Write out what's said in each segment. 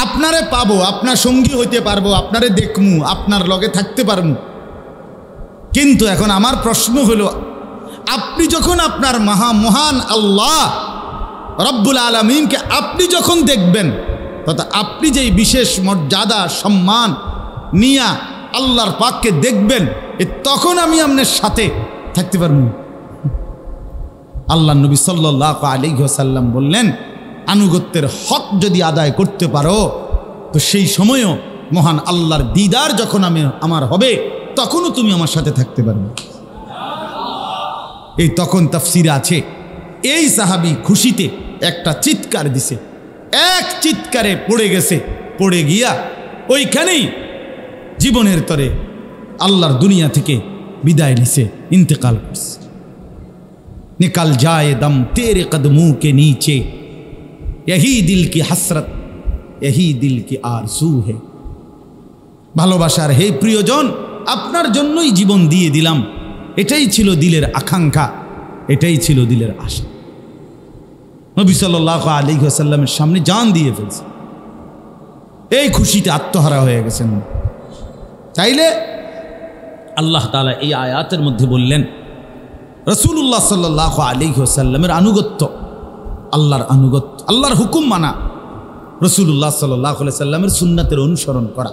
আপনারে পাবো, আপনার সঙ্গী হইতে পারবো, আপনারে দেখমু, আপনার লগে থাকতে পারবো। কিন্তু এখন আমার প্রশ্ন হলো, আপনি যখন আপনার মহান আল্লাহ রব্বুল আলামিনকে আপনি যখন দেখবেন, তথা আপনি যেই বিশেষ মর্যাদা সম্মান নিয়া আল্লাহর পাককে দেখবেন, তখন আমি আপনার সাথে থাকতে পারবো। আল্লাহ নবী সাল্লাল্লাহু আলাইহি ওয়াসাল্লাম বললেন, আনুগত্যের হক যদি আদায় করতে পারো তো সেই সময়ও মহান আল্লাহর দিদার যখন আমার হবে, তখনও তুমি আমার সাথে থাকতে পারবে। এই তখন তাফসিরে আছে, এই সাহাবী খুশিতে একটা চিৎকার দিছে, এক চিৎকারে পড়ে গেছে, পড়ে গিয়া ওইখানেই জীবনের তরে আল্লাহর দুনিয়া থেকে বিদায় নিছে, ইন্তেকাল করছে। निकल जाए दम तेरे कदमों के नीचे, यही दिल की हसरत, यही दिल की आरज़ू है। ভালোবাসার হে প্রিয়জন, আপনার জন্যই জীবন দিয়ে দিলাম, এটাই ছিল দিলের আকাঙ্ক্ষা, এটাই ছিল দিলের আশা। নবী সাল্লাল্লাহু আলাইহি ওয়াসাল্লামের সামনে জান দিয়ে ফেলছে, এই খুশিতে আত্মহারা হয়ে গেছেন। তাইলে আল্লাহ তাআলা এই আয়াতের মধ্যে বললেন, রাসূলুল্লাহ সাল্লাল্লাহু আলাইহি ওয়াসাল্লামের আনুগত্য, আল্লাহর আনুগত্য, আল্লাহর হুকুম মানা, রাসূলুল্লাহ সাল্লাল্লাহু আলাইহি ওয়াসাল্লামের সুন্নাতের অনুসরণ করা,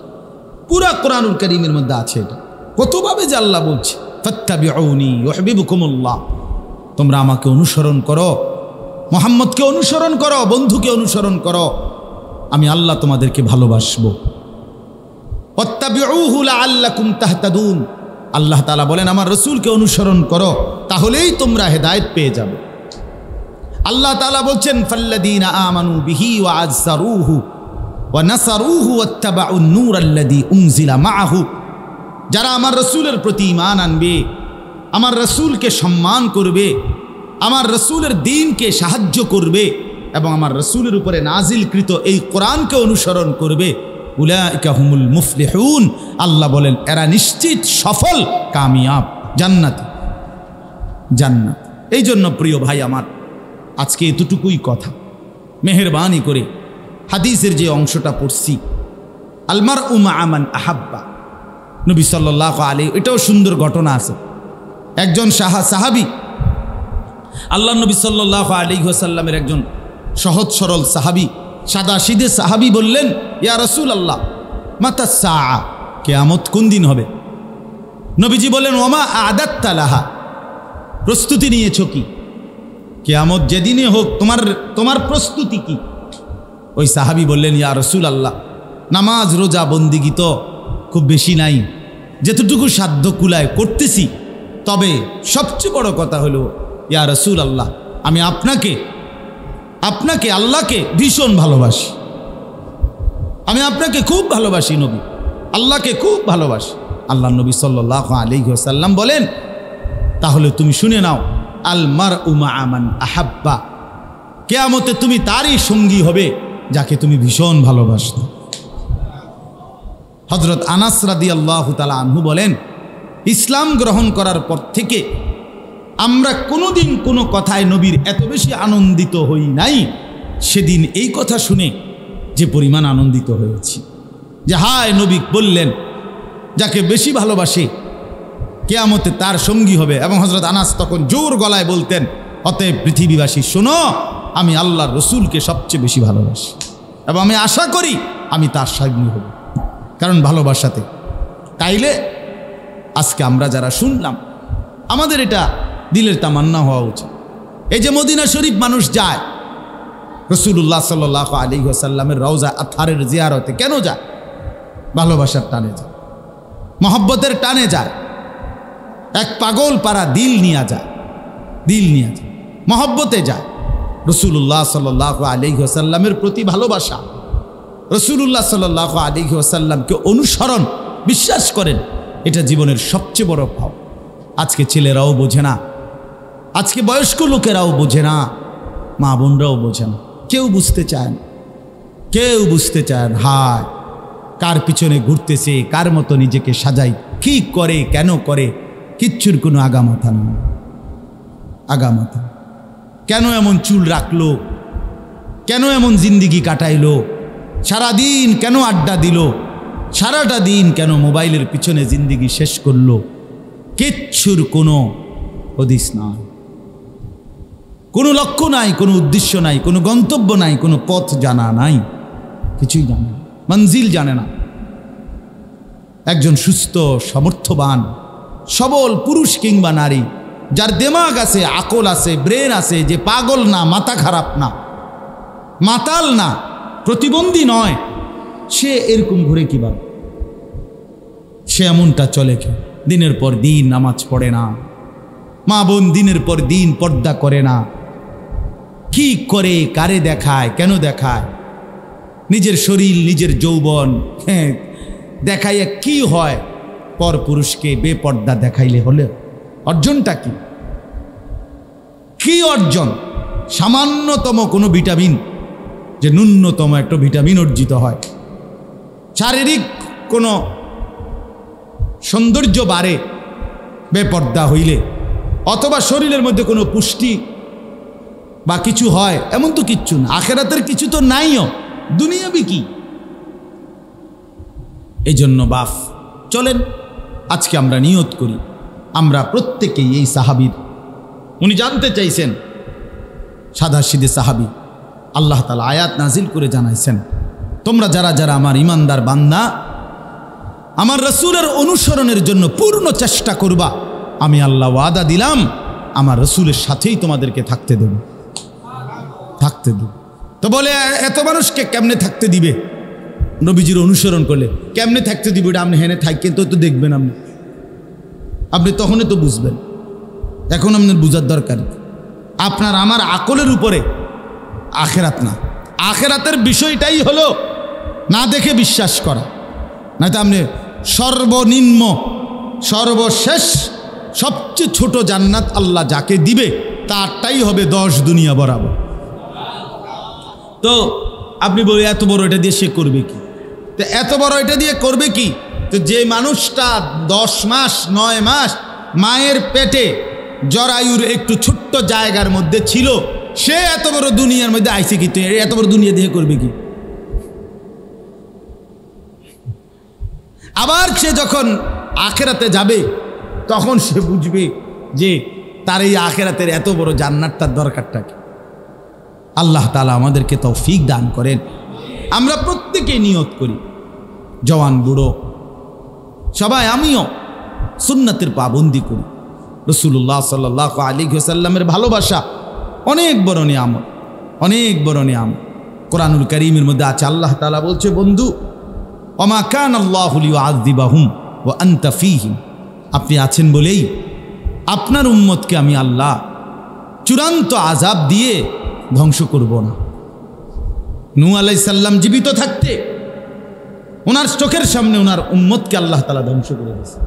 পুরা কোরআনুল কারীমের মধ্যে আছে। এটা কতভাবে যে আল্লাহ বলছে, ফাত্তাবিউনি ইউহিব্বুকুমুল্লাহ, তোমরা আমাকে অনুসরণ করো, মুহাম্মদকে অনুসরণ করো, বন্ধুকে অনুসরণ করো, আমি আল্লাহ তোমাদেরকে ভালোবাসবো। ওয়াত্তাবিউহু লাআল্লাকুম তাহতাদুন, আল্লাহ তাআলা বলেন আমার রাসূলকে অনুসরণ করো, তাহলেই তোমরা হেদায়েত পেয়ে যাবে। আল্লাহ তাআলা বলছেন, ফাল্লাযীনা আমানু বিহি ওয়া আযযারুহু ওয়া নাসারুহু ওয়াত্তাবাউন নূরাল্লাযী উনজিলা মাআহু, যারা আমার রাসূলের প্রতি ঈমান আনবে, আমার রাসূলকে সম্মান করবে, আমার রাসূলের দ্বীনকে সাহায্য করবে এবং আমার রাসূলের উপরে নাজিলকৃত এই কোরআনকে অনুসরণ করবে, উলাইকা হুমুল মুফলিহুন, আল্লাহ বলেন এরা নিশ্চিত সফল, কামিয়াব, জান্নাতি, জান্নাত। এই জন্য প্রিয় ভাই আমার, আজকে এতটুকুই কথা। মেহেরবানি করে হাদিসের যে অংশটা পড়ছি, আলমারউ মা'a মান আহাব্বা, নবী সাল্লাল্লাহু আলাইহি, এটাও সুন্দর ঘটনা আছে। একজন সাহাবী, আল্লাহ নবী সাল্লাল্লাহু আলাইহি ওয়াসাল্লামের একজন সহজ সরল সাহাবী, সাদা সিধে সাহাবী বললেন, ইয়া রাসূলুল্লাহ মাতা সাআ, কিয়ামত কোন দিন হবে? নবীজি বলেন, ওমা আ'দাত্তা লাহা, প্রস্তুতি নিয়েছো কি? কিয়ামত যেদিনে হোক তোমার প্রস্তুতি কি? ওই সাহাবী বললেন, ইয়া রাসূলুল্লাহ নামাজ রোজা বন্দিগি তো খুব বেশি নাই, যেতটুকু সাধ্য কুলায় করতেছি, তবে সবচেয়ে বড় কথা হলো ইয়া রাসূলুল্লাহ আমি আপনাকে আল্লাহকে ভীষণ ভালোবাসি, আমি আপনাকে খুব ভালোবাসি নবী, আল্লাহকে খুব ভালোবাসি। আল্লাহ নবী সাল্লাল্লাহু আলাইহি ওয়াসাল্লাম বলেন, তাহলে তুমি শুনে নাও, আল মারউ মা'a মান আহাব্বা, কিয়ামতে তুমি তারই সঙ্গী হবে যাকে তুমি ভীষণ ভালোবাসো। হযরত আনাস রাদিয়াল্লাহু তাআলা আনহু বলেন, ইসলাম গ্রহণ করার পর থেকে আমরা কোনোদিন কোনো কথায় নবীর এত বেশি আনন্দিত হই নাই, সেদিন এই কথা শুনে যে পরিমাণ আনন্দিত হয়েছি, যে হায় নবী বললেন যাকে বেশি ভালোবাসে কিয়ামতে তার সঙ্গী হবে। এবং হযরত আনাস তখন জোর গলায় বলতেন, অতএব পৃথিবীবাসী শোনো, আমি আল্লাহর রাসূলকে সবচেয়ে বেশি ভালোবাসি এবং আমি আশা করি আমি তার সঙ্গী হব, কারণ ভালোবাসাতে। তাইলে আজকে আমরা যারা শুনলাম, আমাদের এটা দিলের তামান্না হওয়া উচিত। এই যে মদিনা শরীফ মানুষ যায়, রাসূলুল্লাহ সাল্লাল্লাহু আলাইহি ওয়াসাল্লামের রওজা আতহারের জিয়ারতে কেন যায়? ভালোবাসার টানে যায়, মহব্বতের টানে যায়, এক পাগল পারা দিল নিয়ে যায়, মহব্বতে যায়। রাসূলুল্লাহ সাল্লাল্লাহু আলাইহি ওয়াসাল্লামের প্রতি ভালোবাসা, রাসূলুল্লাহ সাল্লাল্লাহু আলাইহি ওয়াসাল্লামকে অনুসরণ, বিশ্বাস করেন, এটা জীবনের সবচেয়ে বড় পাওয়া। আজকে ছেলেরাও বোঝে না, আজকে বয়স্ক লোকেরাও বোঝে না, মা বোনরাও বোঝে না, কেউ বুঝতে চায় না, কেউ বুঝতে চায় না। হায়, কার পিছনে ঘুরতেছে, কার মতো নিজেকে সাজাই, কি করে, কেন করে, কিচ্ছুর কোনো আগামাথা নেই। আগামাথা কেন এমন চুল রাখলো, কেন এমন জিন্দিগি কাটাইলো, সারাদিন কেন আড্ডা দিল, সারাটা দিন কেন মোবাইলের পিছনে জিন্দিগি শেষ করলো, কিচ্ছুর কোনো হদিস নাই, কোনো লক্ষ্য নাই, কোনো উদ্দেশ্য নাই, কোনো গন্তব্য নাই, কোনো পথ জানা নাই, কিছুই জানে না, মঞ্জিল জানে না। একজন সুস্থ সমর্থবান সবল পুরুষ কিংবা নারী, যার দিমাগ আছে, আকল আছে, ব্রেন আছে, যে পাগল না, মাথা খারাপ না, মাতাল না, প্রতিবন্ধী নয়, সে এরকম ঘুরে কিভাবে? সে এমনটা চলে কি? দিনের পর দিন নামাজ পড়ে না, মা বোন দিনের পর দিন পর্দা করে না, কি করে, কারে দেখায়, কেন দেখায়? নিজের শরীর, নিজের যৌবন দেখাইয়া কি হয়? পর পুরুষকে বেপর্দা দেখাইলে হলে অর্জনটা কি? কি অর্জন? সামান্যতম কোনো ভিটামিন, যে ন্যূনতম একটা ভিটামিন অর্জিত হয়, শারীরিক কোনো সৌন্দর্য বাড়ে বেপর্দা হইলে, অথবা শরীরের মধ্যে কোনো পুষ্টি বা কিছু হয়, এমন তো কিচ্ছু না। আখেরাতের কিছু তো নাইও, দুনিয়াবি কি? এই জন্য বাপ চলেন আজকে আমরা নিয়ত করি, আমরা প্রত্যেকেই এই সাহাবীর, উনি জানতে চাইছেন, সাদাসিধে সাহাবী, আল্লাহ তাআলা আয়াত নাজিল করে জানাইছেন, তোমরা যারা যারা আমার ইমানদার বান্দা, আমার রাসূলের অনুসরণের জন্য পূর্ণ চেষ্টা করবা, আমি আল্লাহ ওয়াদা দিলাম আমার রাসূলের সাথেই তোমাদেরকে থাকতে দেব, থাকতে দেব। তো বলে এত মানুষকে কেমনে থাকতে দিবে? নবীজির অনুসরণ করলে কেমনে থাকতে দিবে? এটা আপনি হেনে থাকেন তো দেখবেন, আপনি তখনই তো বুঝবেন। এখন আপনার বুঝার দরকার, আপনার আমার আকলের উপরে আখেরাত না, আখেরাতের বিষয়টাই হলো না দেখে বিশ্বাস করা। নয়তো আপনি সর্বনিম্ন সর্বশেষ সবচেয়ে ছোট জান্নাত আল্লাহ যাকে দিবে তারটাই হবে 10 দুনিয়া বরাবর। তো আপনি বলে এত বড় এটা দিয়ে সে করবে কি? তো এত বড় এটা দিয়ে করবে কি? তো যে মানুষটা 10 মাস 9 মাস মায়ের পেটে জরায়ুর একটু ছোট্ট জায়গার মধ্যে ছিল, সে এত বড় দুনিয়ার মধ্যে আইছে কি? তো এত বড় দুনিয়া দিয়ে করবে কি? আবার সে যখন আখেরাতে যাবে তখন সে বুঝবে যে তার এই আখেরাতের এত বড় জান্নাতটার দরকারটা কি। আল্লাহ তাআলা আমাদেরকে তৌফিক দান করেন। আমরা প্রত্যেকেই নিয়ত করি, জওয়ান বুড়ো সবাই, আমিও সুন্নাতের পাবন্দি করি। রাসূলুল্লাহ সাল্লাল্লাহু আলাইহি ওয়াসাল্লামের ভালোবাসা অনেক বড় নিয়ামত, অনেক বড় নিয়ামত। কোরআনুল কারীমের মধ্যে আছে, আল্লাহ তাআলা বলছে, বন্ধু ওমা কানাল্লাহু লিউআযিবাহুম ওয়া আনতা ফীহিম, আপনি আছেন বলেই আপনার উম্মতকে আমি আল্লাহ চূড়ান্ত আযাব দিয়ে ধ্বংস করব না। নূহ আলাইহিস সালাম জীবিত থাকতে ওনার চোখের সামনে ওনার উম্মতকে আল্লাহ তাআলা ধ্বংস করে দিয়েছে।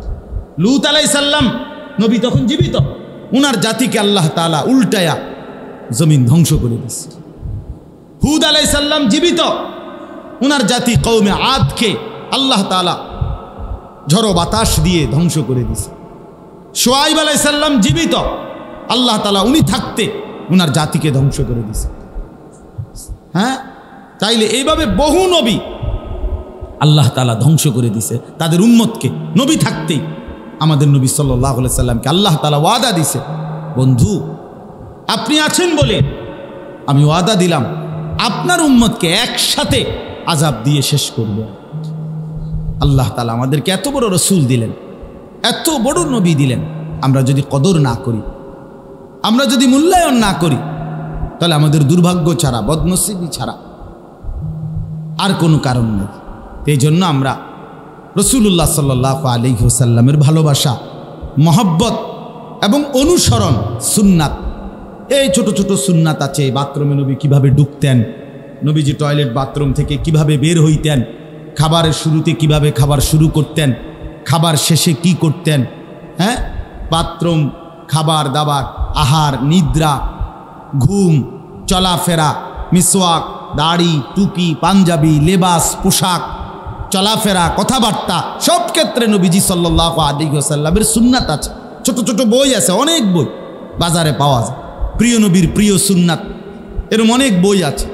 লূত আলাইহিস সালাম নবী তখন জীবিত, ওনার জাতিকে আল্লাহ তাআলা উল্টায়া জমিন ধ্বংস করে দিয়েছে। হুদ আলাইহিস সালাম জীবিত, ওনার জাতি কওমে আদকে আল্লাহ তাআলা ঝড়ো বাতাস দিয়ে ধ্বংস করে দিয়েছে। শুআয়ব আলাইহিস সালাম জীবিত, আল্লাহ তাআলা উনি থাকতে ওনার জাতিকে ধ্বংস করে দিয়েছে। হ্যাঁ, তাইলে এইভাবে বহু নবী আল্লাহ তাআলা ধ্বংস করে দিয়েছে তাদের উম্মতকে। নবী থাকতেই আমাদের নবী সাল্লাল্লাহু আলাইহি সাল্লামকে আল্লাহ তাআলা ওয়াদা দিয়েছে, বন্ধু আপনি আছেন বলে আমি ওয়াদা দিলাম আপনার উম্মতকে একসাথে আযাব দিয়ে শেষ করব। আল্লাহ তাআলা আমাদেরকে এত বড় রাসূল দিলেন, এত বড় নবী দিলেন, আমরা যদি কদর না করি, আমরা যদি মূল্যায়ন না করি, তাহলে আমাদের দুর্ভাগ্য ছাড়া, বদনসিবি ছাড়া আর কোনো কারণ নেই। এই জন্য আমরা রাসূলুল্লাহ সাল্লাল্লাহু আলাইহি ওয়াসাল্লামের ভালোবাসা, মহব্বত এবং অনুসরণ, সুন্নাত, এই ছোট ছোট সুন্নাত আছে। বাথরুমে নবী কিভাবে ঢুকতেন, নবীজি টয়লেট বাথরুম থেকে কিভাবে বের হইতেন, খাবারের শুরুতে কিভাবে খাবার শুরু করতেন, খাবার শেষে কি করতেন, হ্যাঁ, বাথরুম, খাবার দাবার, আহার, নিদ্রা, ঘুম, চলাফেরা, মিসওয়াক, দাড়ি, টুপি, পাঞ্জাবি, লেবাস, পোশাক, চলাফেরা, কথাবার্তা, সব ক্ষেত্রে নবীজি সাল্লাল্লাহু আলাইহি ওয়াসাল্লামের সুন্নাত আছে। ছোট ছোট বই আছে, অনেক বই বাজারে পাওয়া যায়, প্রিয় নবীর প্রিয় সুন্নাত, এরকম অনেক বই আছে।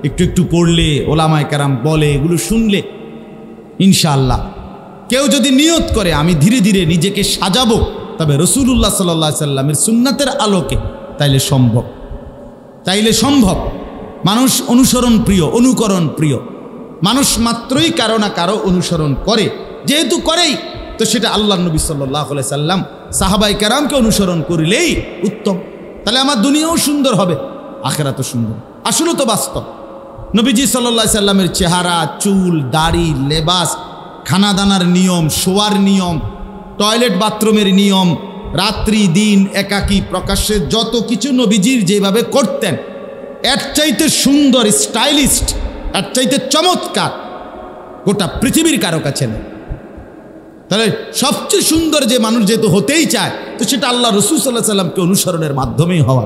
একটু একটু পড়লে, ওলামায়ে কেরাম বলে, এগুলো শুনলে ইনশাআল্লাহ কেউ যদি নিয়ত করে আমি ধীরে ধীরে নিজেকে সাজাবো, তবে রাসূলুল্লাহ সাল্লাল্লাহু আলাইহি সাল্লামের সুন্নাতের আলোকে, তাইলে সম্ভব। মানুষ অনুসরণ প্রিয়, অনুকরণ প্রিয়। মানুষ মাত্রই কারো না কারো অনুসরণ করে, যেহেতু করেই তো সেটা আল্লাহর নবী সাল্লাল্লাহু আলাইহি সাল্লাম সাহাবায়ে কেরামকে অনুসরণ করিলেই উত্তম। তাহলে আমার দুনিয়াও সুন্দর হবে, আখিরাতও সুন্দর। আসলে তো বাস্তব। নবীজি সাল্লাল্লাহু আলাইহি সাল্লামের চেহারা, চুল, দাড়ি, লেবাস, খানাদানার নিয়ম, শোয়ার নিয়ম, টয়লেট বাথরুমের নিয়ম, রাত্রি দিন একাকী প্রকাশ্যে যত কিছু নবীজির যেভাবে করতেন, এর চাইতে সুন্দর, স্টাইলিস্ট, এর চাইতে চমৎকার গোটা পৃথিবীর কারো কাছে নেই। তাহলে সবচেয়ে সুন্দর যে মানুষ যেহেতু হতেই চায়, তো সেটা আল্লাহ রাসূল সাল্লাল্লাহু আলাইহি সাল্লামকে অনুসরণের মাধ্যমেই হওয়া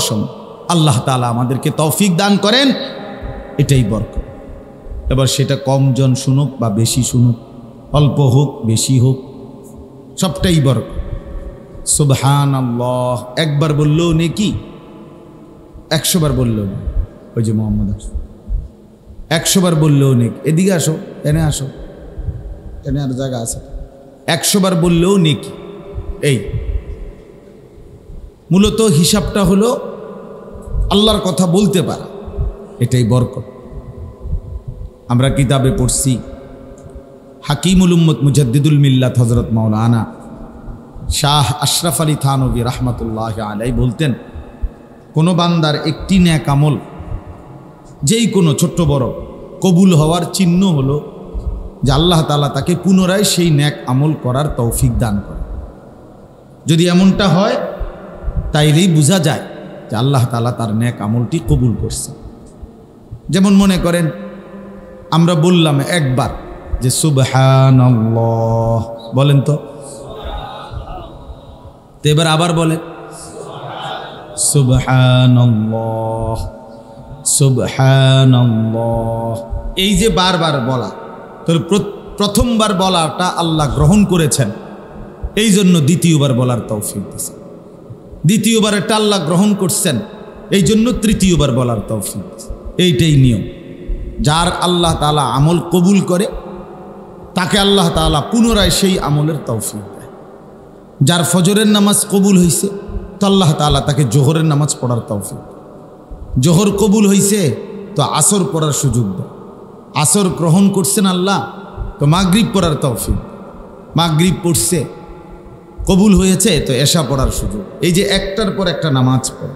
সম্ভব। আল্লাহ তাআলা আমাদেরকে তৌফিক দান করেন, এটাই বরকত। এবার সেটা কম জন শুনুক বা বেশি শুনুক, অল্প হোক বেশি হোক, সবটাই বরকত। সুবহানাল্লাহ একবার বললেও নেকি, 100 বার বললেও নেকি। ওই যে মোহাম্মদ 100 বার বললেও নেকি। এদিকে আসো, এনে আসো, এনে আর জায়গা আছে। 100 বার বললেও নেকি। এই মূলত হিসাবটা হলো আল্লাহর কথা বলতে পারা, এটাই বরকত। আমরা কিতাবে পড়ছি, হাকিমুল উম্মত মুজাদ্দিদুল মিল্লাত হযরত মাওলানা শাহ আশরাফ আলী থানভী রাহমাতুল্লাহি আলাইহি বলতেন, কোনো বান্দার একটি নেক আমল, যেই কোনো ছোট্ট বড়, কবুল হওয়ার চিহ্ন হলো যে আল্লাহ তাআলা তাকে পুনরায় সেই নেক আমল করার তৌফিক দান করে। যদি এমনটা হয় তাইলেই বোঝা যায় যে আল্লাহ তাআলা তার নেক আমলটি কবুল করছে। যেমন মনে করেন আমরা বললাম একবার যে সুবহানাল্লাহ, বলেন তো এবার আবার বলেন সুবহানাল্লাহ, সুবহানাল্লাহ। এই যে বারবার বলা, তো প্রথমবার বলাটা আল্লাহ গ্রহণ করেছেন, এই জন্য দ্বিতীয়বার বলার তৌফিক দিয়েছেন। দ্বিতীয়বার এটা আল্লাহ গ্রহণ করছেন, এই জন্য তৃতীয়বার বলার তৌফিক। এইটাই নিয়ম। যার আল্লাহ তাআলা আমল কবুল করে তাকে আল্লাহ তাআলা পুনরায় সেই আমলের তৌফিক দেয়। যার ফজরের নামাজ কবুল হয়েছে তো আল্লাহ তাআলা তাকে জোহরের নামাজ পড়ার তৌফিক। জোহর কবুল হয়েছে তো আসর পড়ার সুযোগ দেয়। আসর গ্রহণ করছেন আল্লাহ, তো মাগরিব পড়ার তৌফিক। মাগরিব পড়ছে, কবুল হয়েছে, তো এশা পড়ার সুযোগ। এই যে একটার পর একটা নামাজ পড়ে,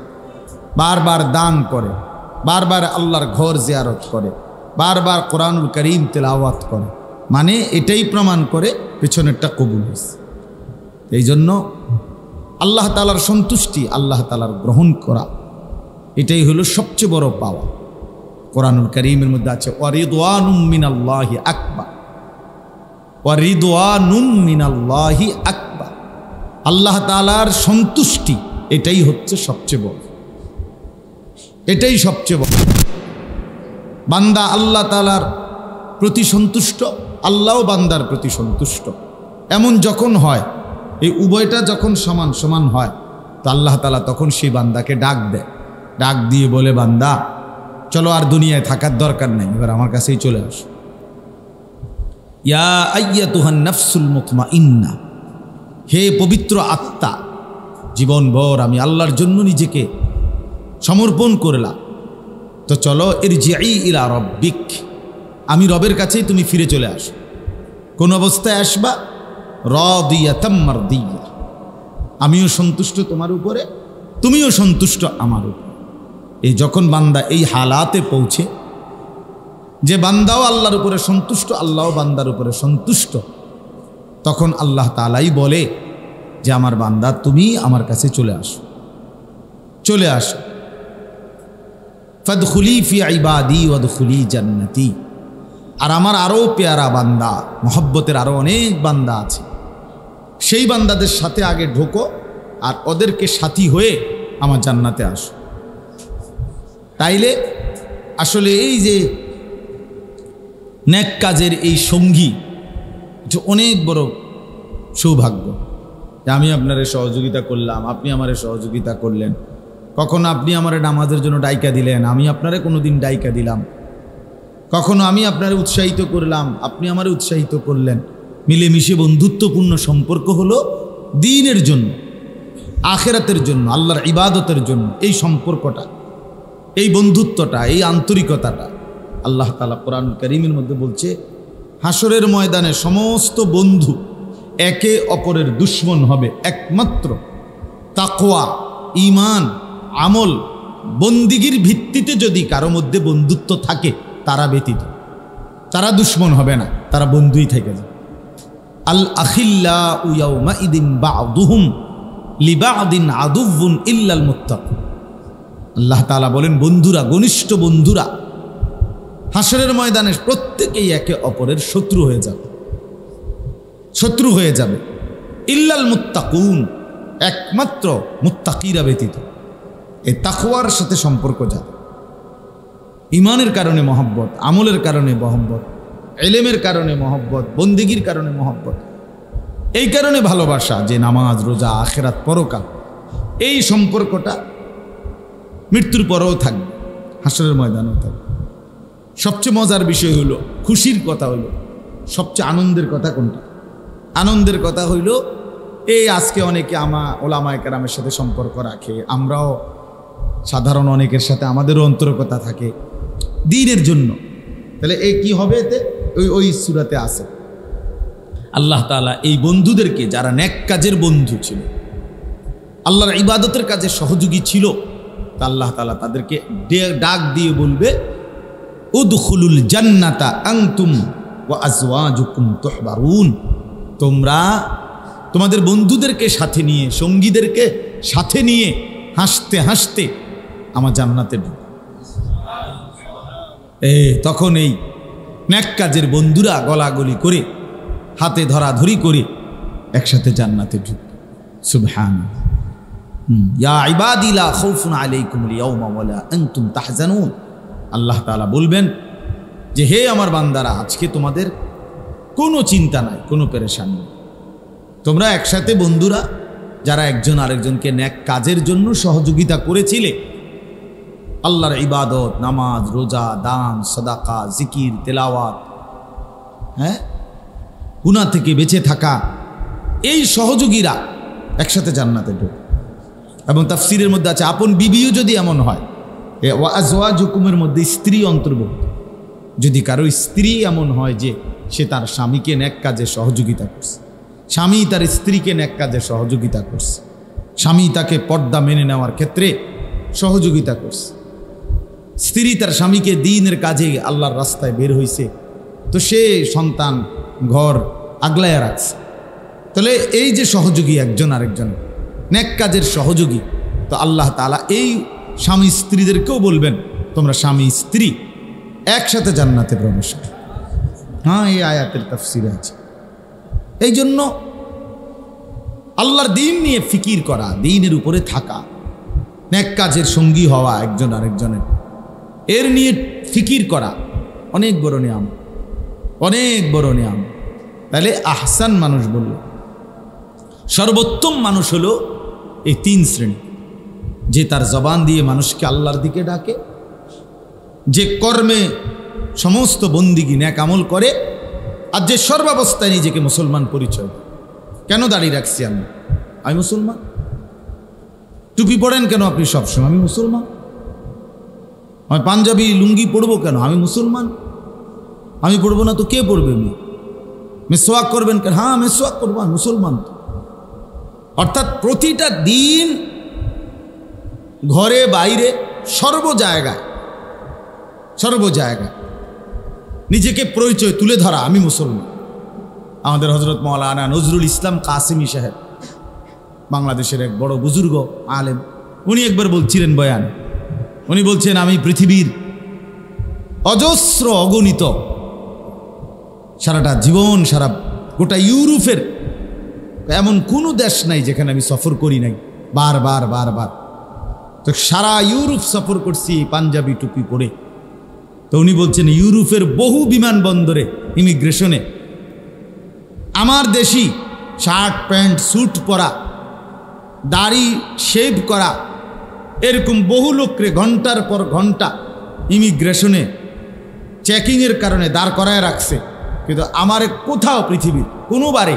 বারবার দান করে, বারবার আল্লাহর ঘর জিয়ারত করে, বারবার কোরআনুল কারীম তেলাওয়াত করে, মানে এটাই প্রমাণ করে পেছনেরটা কবুল হয়েছে। এই জন্য আল্লাহ তাআলার সন্তুষ্টি, আল্লাহ তাআলার গ্রহণ করা, এটাই হলো সবচেয়ে বড় পাওয়া। কোরআনুল কারীমের মধ্যে আছে ওয়ারিদওয়ানুম মিনাল্লাহি আকবার, ওয়ারিদওয়ানুম মিনাল্লাহি আকবার। আল্লাহ তাআলার সন্তুষ্টি এটাই হচ্ছে সবচেয়ে বড়, এটাই সবচেয়ে বড়। বান্দা আল্লাহ তাআলার প্রতি সন্তুষ্ট, আল্লাহও বান্দার প্রতি সন্তুষ্ট। এমন যখন হয়, এই উভয়টা যখন সমান সমান হয়, তো আল্লাহ তাআলা তখন সেই বান্দাকে ডাক দেয়। ডাক দিয়ে বলে, বান্দা চলো, আর দুনিয়ায় থাকার দরকার নেই, এবার আমার কাছেই চলে আসো। ইয়া আইয়াতুহান নাফসুল মুতমাইন্না, হে পবিত্র আত্মা, জীবনভর আমি আল্লাহর জন্য নিজেকে সমর্পণ করলাম, তো চলো ইরজিই ইলা রব্বিক, আমি রবের কাছেই তুমি ফিরে চলে আসো। কোন অবস্থায় আসবা? রাদিয়াতাম মারদিয়া, আমিও সন্তুষ্ট তোমার উপরে, তুমিও সন্তুষ্ট আমার উপরে। এই যখন বান্দা এই হালাতে পৌঁছে যে বান্দাও আল্লাহর উপরে সন্তুষ্ট, আল্লাহও বান্দার উপরে সন্তুষ্ট, তখন আল্লাহ তাআলাই বলে যে আমার বান্দা তুমি আমার কাছে চলে আসো, চলে আসো। ফাদখুলি ফি ইবাদি ওয়াদখুলি জান্নাতি। আর আমার আরও পেয়ারা বান্দা, মহব্বতের আরও অনেক বান্দা আছে, সেই বান্দাদের সাথে আগে ঢোকো আর ওদেরকে সাথী হয়ে আমার জান্নাতে আসো। তাইলে আসলে এই যে নেক কাজের এই সঙ্গী, এটা অনেক বড় সৌভাগ্য যে আমি আপনারে সহযোগিতা করলাম, আপনি আমারে সহযোগিতা করলেন। কখনো আপনি আমার নামাজের জন্য ডাইকা দিলেন, আমি আপনারে কোনোদিন ডাইকা দিলাম। কখনো আমি আপনারে উৎসাহিত করলাম, আপনি আমারে উৎসাহিত করলেন। মিলেমিশে বন্ধুত্বপূর্ণ সম্পর্ক হলো দ্বীনের জন্য, আখিরাতের জন্য, আল্লাহর ইবাদতের জন্য। এই সম্পর্কটা, এই বন্ধুত্বটা, এই আন্তরিকতাটা আল্লাহ তাআলা কোরআন কারীমের মধ্যে বলছে, হাসরের ময়দানে সমস্ত বন্ধু একে অপরের দুশমন হবে একমাত্র তাকওয়া, ঈমান, আমল, বন্দিগির ভিত্তিতে যদি কারো মধ্যে বন্ধুত্ব থাকে তারা ব্যতীত। তারা দুশমন হবে না, তারা বন্ধুই থেকে যাবে। আল আখিল্লাউ ইয়াউমাইদিন বা'দুহুম লিবা'দিন আদুউন ইল্লাল মুত্তাকুন। আল্লাহ তাআলা বলেন, বন্ধুরা, ঘনিষ্ঠ বন্ধুরা হাসরের ময়দানে প্রত্যেকেই একে অপরের শত্রু হয়ে যাবে, শত্রু হয়ে যাবে। ইল্লাল মুত্তাকুন, একমাত্র মুত্তাকিরা ব্যতীত। এই তাকওয়ার সাথে সম্পর্ক যাবে, ঈমানের কারণে মহব্বত, আমলের কারণে মহব্বত, ইলমের কারণে মহব্বত, বন্দেগীর কারণে মহব্বত, এই কারণে ভালোবাসা যে নামাজ, রোজা, আখিরাত, পরকাল, এই সম্পর্কটা মৃত্যুর পরেও থাকবে, হাসরের ময়দানেও থাকবে। সবচেয়ে মজার বিষয় হইল, খুশির কথা হইল, সবচেয়ে আনন্দের কথা কোনটা? আনন্দের কথা হইল এই আজকে অনেকে ওলামায়ে কেরামের সাথে সম্পর্ক রাখে, আমরাও সাধারণ অনেকের সাথে আমাদেরও অন্তরকতা থাকে দ্বীনের জন্য। তাহলে এই কি হবে? এতে ওই সূরাতে আছে আল্লাহ তাআলা এই বন্ধুদেরকে, যারা নেক কাজের বন্ধু ছিল, আল্লাহর ইবাদতের কাজে সহযোগী ছিল, তা আল্লাহ তাআলা তাদেরকে ডাক দিয়ে বলবে, উদখুলুল জান্নাতা আনতুম ওয়া আজওয়াজুকুম তুহবারুন। তোমরা তোমাদের বন্ধুদেরকে সাথে নিয়ে, সঙ্গীদেরকে সাথে নিয়ে হাসতে হাসতে আমার জান্নাতে ঢুকো। তখন এই নেক কাজের বন্ধুরা গলাগলি করে, হাতে ধরাধরি করে একসাথে জান্নাতে ঢুকবে। সুবহানাল্লাহ। ইয়া ইবাদি লা খাউফুন আলাইকুমুল ইয়াওমা ওয়ালা আনতুম তাহজানুন। আল্লাহ তাআলা বলবেন যে, হে আমার বান্দারা, আজকে তোমাদের কোনো চিন্তা নাই, কোনো পেরেশানি নেই। তোমরা একসাথে বন্ধুরা যারা একজন আরেকজনকে নেক কাজের জন্য সহযোগিতা করেছিলে, আল্লাহর ইবাদত, নামাজ, রোজা, দান, সাদাকা, জিকির, তেলাওয়াত, গুনাহ থেকে বেঁচে থাকা, এই সহযোগীরা একসাথে জান্নাতে ঢোকে। এবং তাফসীরের মধ্যে আছে, আপন বিবিও যদি এমন হয়, ওয়া আজওয়াজুকুমের মধ্যে স্ত্রী অন্তর্ভুক্ত, যদি কারো স্ত্রী এমন হয় যে সে তার স্বামীকে নেক কাজে সহযোগিতা করছে, স্বামী তার স্ত্রীকে নেক কাজে সহযোগিতা করছে, স্বামী তাকে পর্দা মেনে নেওয়ার ক্ষেত্রে সহযোগিতা করছে, স্ত্রী তার স্বামীকে দ্বীনের কাজে আল্লাহর রাস্তায় বের হইছে, তো সে সন্তান, ঘর আগলায়া রাখছে। তাহলে এই যে সহযোগী একজন আরেকজন, নেক কাজের সহযোগী, তো আল্লাহ তাআলা এই স্বামী স্ত্রীদেরকেও বলবেন, তোমরা স্বামী স্ত্রী একসাথে জান্নাতে প্রবেশ করো। এই আয়াতের তাফসীরে আছে। এই জন্য আল্লাহর দ্বীন নিয়ে ফিকির করা, দ্বীনের উপরে থাকা, নেক কাজের সঙ্গী হওয়া একজন আরেকজনের, এর নিয়ে ফিকির করা অনেক বড় নিয়াম, অনেক বড় নিয়াম। তাহলে আহসান মানুষ বলল, সর্বোত্তম মানুষ হলো এই তিন শ্রেণী, যে তার জবান দিয়ে মানুষকে আল্লাহর দিকে ডাকে, যে কর্মে সমস্ত বন্দিগি নেক আমল করে, আর যে সর্বাবস্থায় নিজেকে মুসলমান পরিচয়। কেন দাঁড়িয়ে রাখছি আমি মুসলমান? টুপি পড়েন কেন আপনি সবসময়? আমি মুসলমান। আমি পাঞ্জাবি লুঙ্গি পরবো কেন? আমি মুসলমান। আমি পড়বো না তো কে পড়বে? মেসওয়াক করবেন কেন? মেসওয়াক করবো, আমি মুসলমান। অর্থাৎ প্রতিটা দিন ঘরে বাইরে সর্ব জায়গায় নিজেকে পরিচয় তুলে ধরা, আমি মুসলমান। আমাদের হযরত মাওলানা নজরুল ইসলাম কাসেমি সাহেব, বাংলাদেশের এক বড় বুজুর্গ আলেম, উনি একবার বলছিলেন বয়ান, উনি বলছেন, আমি পৃথিবীর অজস্র অগণিত সারাটা জীবন, সারা গোটা ইউরোপের এমন কোনো দেশ নাই যেখানে আমি সফর করি নাই, বারবার। তো সারা ইউরোপ সফর করছি পাঞ্জাবি টুপি পরে। তো উনি বলছেন, ইউরোপের বহু বিমানবন্দরে ইমিগ্রেশনে আমার দেশি শার্ট প্যান্ট স্যুট পরা, দাড়ি শেভ করা এরকম বহু লোকরে ঘন্টার পর ঘন্টা ইমিগ্রেশনে চেকিংয়ের কারণে দাঁড় করায় রাখছে, কিন্তু আমার কোথাও পৃথিবীর কোনোবারে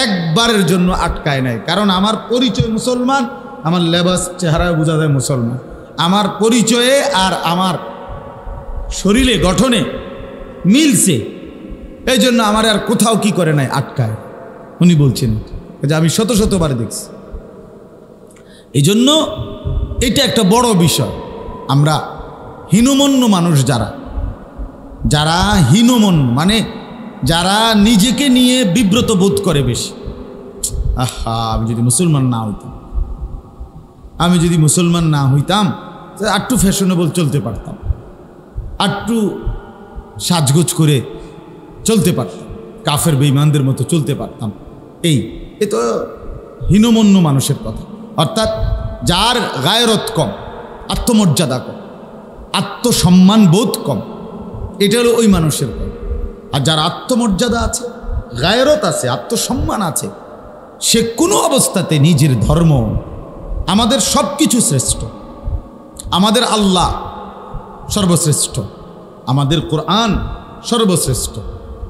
একবারের জন্য আটকায় নাই। কারণ আমার পরিচয় মুসলমান, আমার লেবাস চেহারায় বোঝা যায় মুসলমান, আমার পরিচয়ে আর আমার শরীরে গঠনে মিলছে, এই জন্য আমার আর কোথাও কি করে নাই আটকায়। উনি বলছেন যে আমি শত শতবার দেখছি। এই জন্য এটা একটা বড় বিষয়। আমরা হীনমন্য মানুষ যারা হীনমন্য মানে যারা নিজেকে নিয়ে বিব্রত বোধ করে বেশি, আহা আমি যদি মুসলমান না হইতাম আরটু ফ্যাশনেবল চলতে পারতাম, আরটু সাজগোজ করে চলতে পারতাম, কাফের বেঈমানদের মতো চলতে পারতাম। এ তো হীনমন্য মানুষের কথা। অর্থাৎ যার গায়রত কম, আত্মমর্যাদা কম, আত্মসম্মান বোধ কম, এটা হলো ওই মানুষের কথা। আর যার আত্মমর্যাদা আছে, গায়রত আছে, আত্মসম্মান আছে, সে কোনো অবস্থাতে নিজের ধর্ম, আমাদের সব কিছু শ্রেষ্ঠ, আমাদের আল্লাহ সর্বশ্রেষ্ঠ, আমাদের কোরআন সর্বশ্রেষ্ঠ,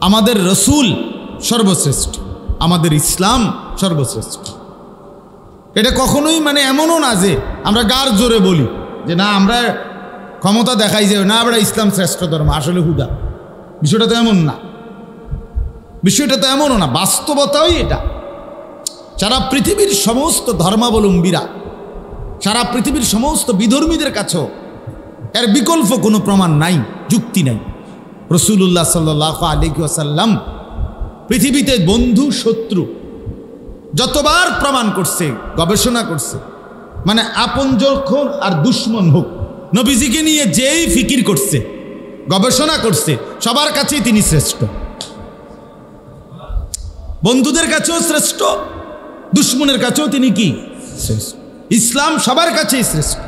আমাদের রসুল সর্বশ্রেষ্ঠ, আমাদের ইসলাম সর্বশ্রেষ্ঠ। এটা কখনোই মানে এমনও না যে আমরা গার জোরে বলি যে না আমরা ক্ষমতা দেখাই যে না আমরা ইসলাম শ্রেষ্ঠ ধর্ম, আসলে হুদা। বিষয়টা তো এমন না, বিষয়টা তো এমনও না, বাস্তবতাই এটা। সারা পৃথিবীর সমস্ত ধর্মাবলম্বীরা, সারা পৃথিবীর সমস্ত বিধর্মীদের কাছেও এর বিকল্প কোনো প্রমাণ নাই, যুক্তি নাই। রাসূলুল্লাহ সাল্লাল্লাহু আলাইহি ওয়াসাল্লাম পৃথিবীতে বন্ধু শত্রু যতবার প্রমাণ করছে, গবেষণা করছে, মানে আপন যখন আর দুশ্মন হোক, নবীজিকে নিয়ে যেই ফিকির করছে, গবেষণা করছে, সবার কাছেই তিনি শ্রেষ্ঠ। বন্ধুদের কাছেও শ্রেষ্ঠ, দুশ্মনের কাছেও তিনি কি শ্রেষ্ঠ। ইসলাম সবার কাছেই শ্রেষ্ঠ,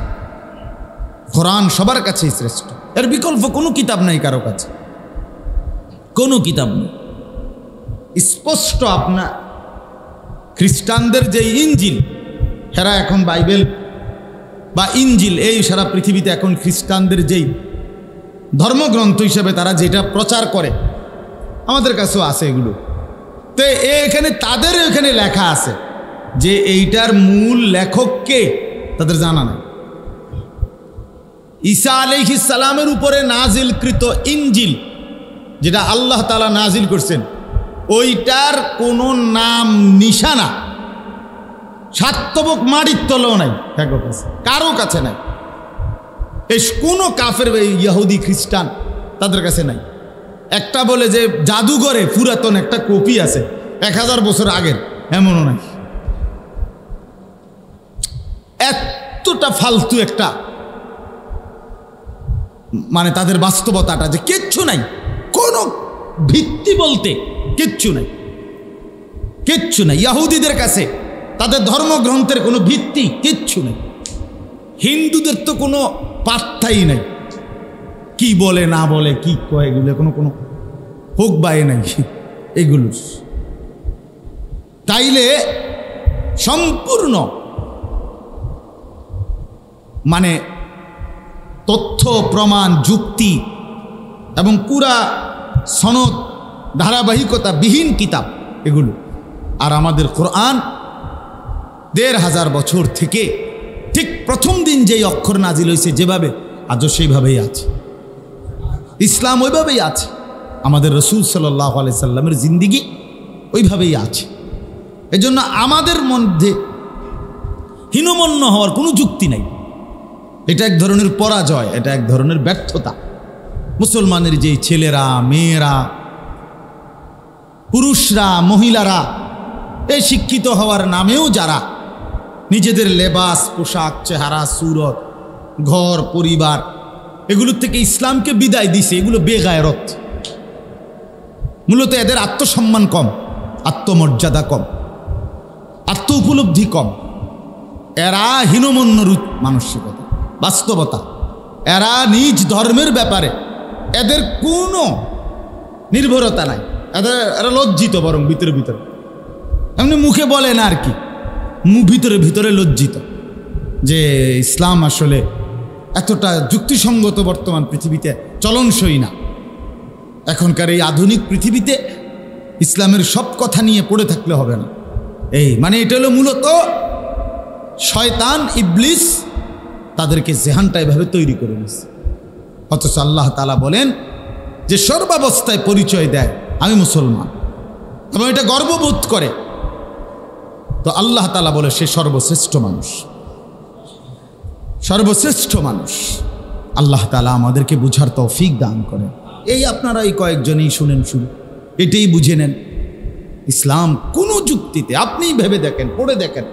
কোরআন সবার কাছেই শ্রেষ্ঠ, এর বিকল্প কোনো কিতাব নাই কারো কাছে, কোনো কিতাব নেই। স্পষ্ট আপনার খ্রিস্টানদের যে ইনজিল, এরা এখন বাইবেল বা ইনজিল, এই সারা পৃথিবীতে এখন খ্রিস্টানদের যেই ধর্মগ্রন্থ হিসেবে তারা যেটা প্রচার করে, আমাদের কাছেও আছে এগুলো। তো এখানে তাদের এখানে লেখা আছে যে এইটার মূল লেখককে তাদের জানা নাই। ঈসা আলাইহিস সালামের উপরে নাজিলকৃত ইনজিল, যেটা আল্লাহ তাআলা নাজিল করছেন, ওইটার কোনো নাম নিশানা সাতবক মাটির তলেও নাই, কারো কাছে নাই। এই কোনো কাফের ইহুদি খ্রিস্টান তাদের কাছে নাই। একটা বলে যে জাদুঘরে পুরাতন একটা কপি আছে 1000 বছর আগের, এমনও নাই। এতটা ফালতু একটা মানে তাদের বাস্তবতাটা যে কিচ্ছু নাই, কোনো ভিত্তি বলতে কিচ্ছু নাই, কিচ্ছু নাই। ইহুদিদের কাছে তাদের ধর্মগ্রন্থের কোনো ভিত্তি কিচ্ছু নেই। হিন্দুদের তো কোনো পাত্তাই নাই, কি বলে না বলে, কি কয়, এগুলো কোনো কোনো হোক বায়ে নাই এগুলো। তাইলে সম্পূর্ণ মানে তথ্য প্রমাণ যুক্তি এবং পুরা সনদ ধারাবাহিকতা বিহীন কিতাব এগুলো। আর আমাদের কোরআন 1500 বছর থেকে ঠিক প্রথম দিন যেই অক্ষর নাজিল হয়েছে যেভাবে, আজও সেইভাবেই আছে। ইসলাম ওইভাবেই আছে, আমাদের রাসূল সাল্লাল্লাহু আলাইহি সাল্লামের জিন্দিগি ওইভাবেই আছে। এজন্য আমাদের মধ্যে হীনমন্য হওয়ার কোনো যুক্তি নাই। এটা এক ধরনের পরাজয়, এটা এক ধরনের ব্যর্থতা। মুসলমানের যেই ছেলেরা, মেয়েরা, পুরুষরা, মহিলারা এই শিক্ষিত হওয়ার নামেও যারা নিজেদের লেবাস, পোশাক, চেহারা, সুরত, ঘর, পরিবার এগুলোর থেকে ইসলামকে বিদায় দিছে, এগুলো বেগায়রত। মূলত এদের আত্মসম্মান কম, আত্মমর্যাদা কম, আত্ম উপলব্ধি কম। এরা হীনমন্য মানসিকতা, বাস্তবতা। এরা নিজ ধর্মের ব্যাপারে এদের কোনো নির্ভরতা নাই। এরা লজ্জিত, বরং ভিতরে ভিতরে, এমনি মুখে বলে না আর কি, ভিতরে ভিতরে লজ্জিত। যে ইসলাম আসলে এতটা যুক্তিসঙ্গত বর্তমান পৃথিবীতে চলনসই না। এখনকার এই আধুনিক পৃথিবীতে ইসলামের সব কথা নিয়ে পড়ে থাকলে হবে না। এই মানে এটা হলো মূলত শয়তান ইবলিস তাদেরকে জেহানটা এভাবে তৈরি করে নিয়েছে। অথচ আল্লাহ তাআলা বলেন যে সর্বাবস্থায় পরিচয় দেয় আমি মুসলমান এবং এটা গর্ববোধ করে, তো আল্লাহ তাআলা বলে সে সর্বশ্রেষ্ঠ মানুষ, সর্বশ্রেষ্ঠ মানুষ। আল্লাহ তাআলা আমাদেরকে বুঝার তৌফিক দান করেন। এই আপনারা এই কয়েকজনই শুনেন, শুরু এটাই বুঝে নেন। ইসলাম কোনো যুক্তিতে আপনি ভেবে দেখেন, পড়ে দেখেন,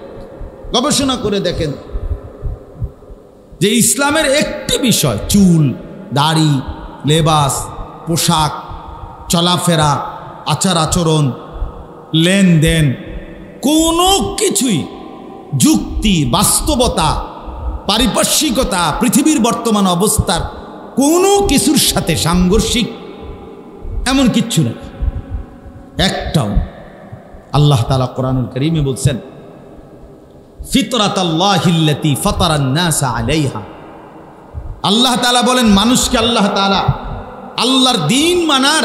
গবেষণা করে দেখেন যে ইসলামের একটি বিষয়, চুল, দাড়ি, লেবাস, পোশাক, চলাফেরা, আচার আচরণ, লেনদেন, কোনো কিছুই যুক্তি, বাস্তবতা, পারিপার্শ্বিকতা, পৃথিবীর বর্তমান অবস্থার কোনো কিছুর সাথে সাংঘর্ষিক এমন কিচ্ছু নেই, একটাও। আল্লাহ তাআলা কোরআনুল কারীমে বলছেন ফিতরাতাল্লাহিল্লাতী ফাতারান নাসা আলাইহা। আল্লাহ তাআলা বলেন মানুষকে আল্লাহ তাআলা আল্লাহর দ্বীন মানার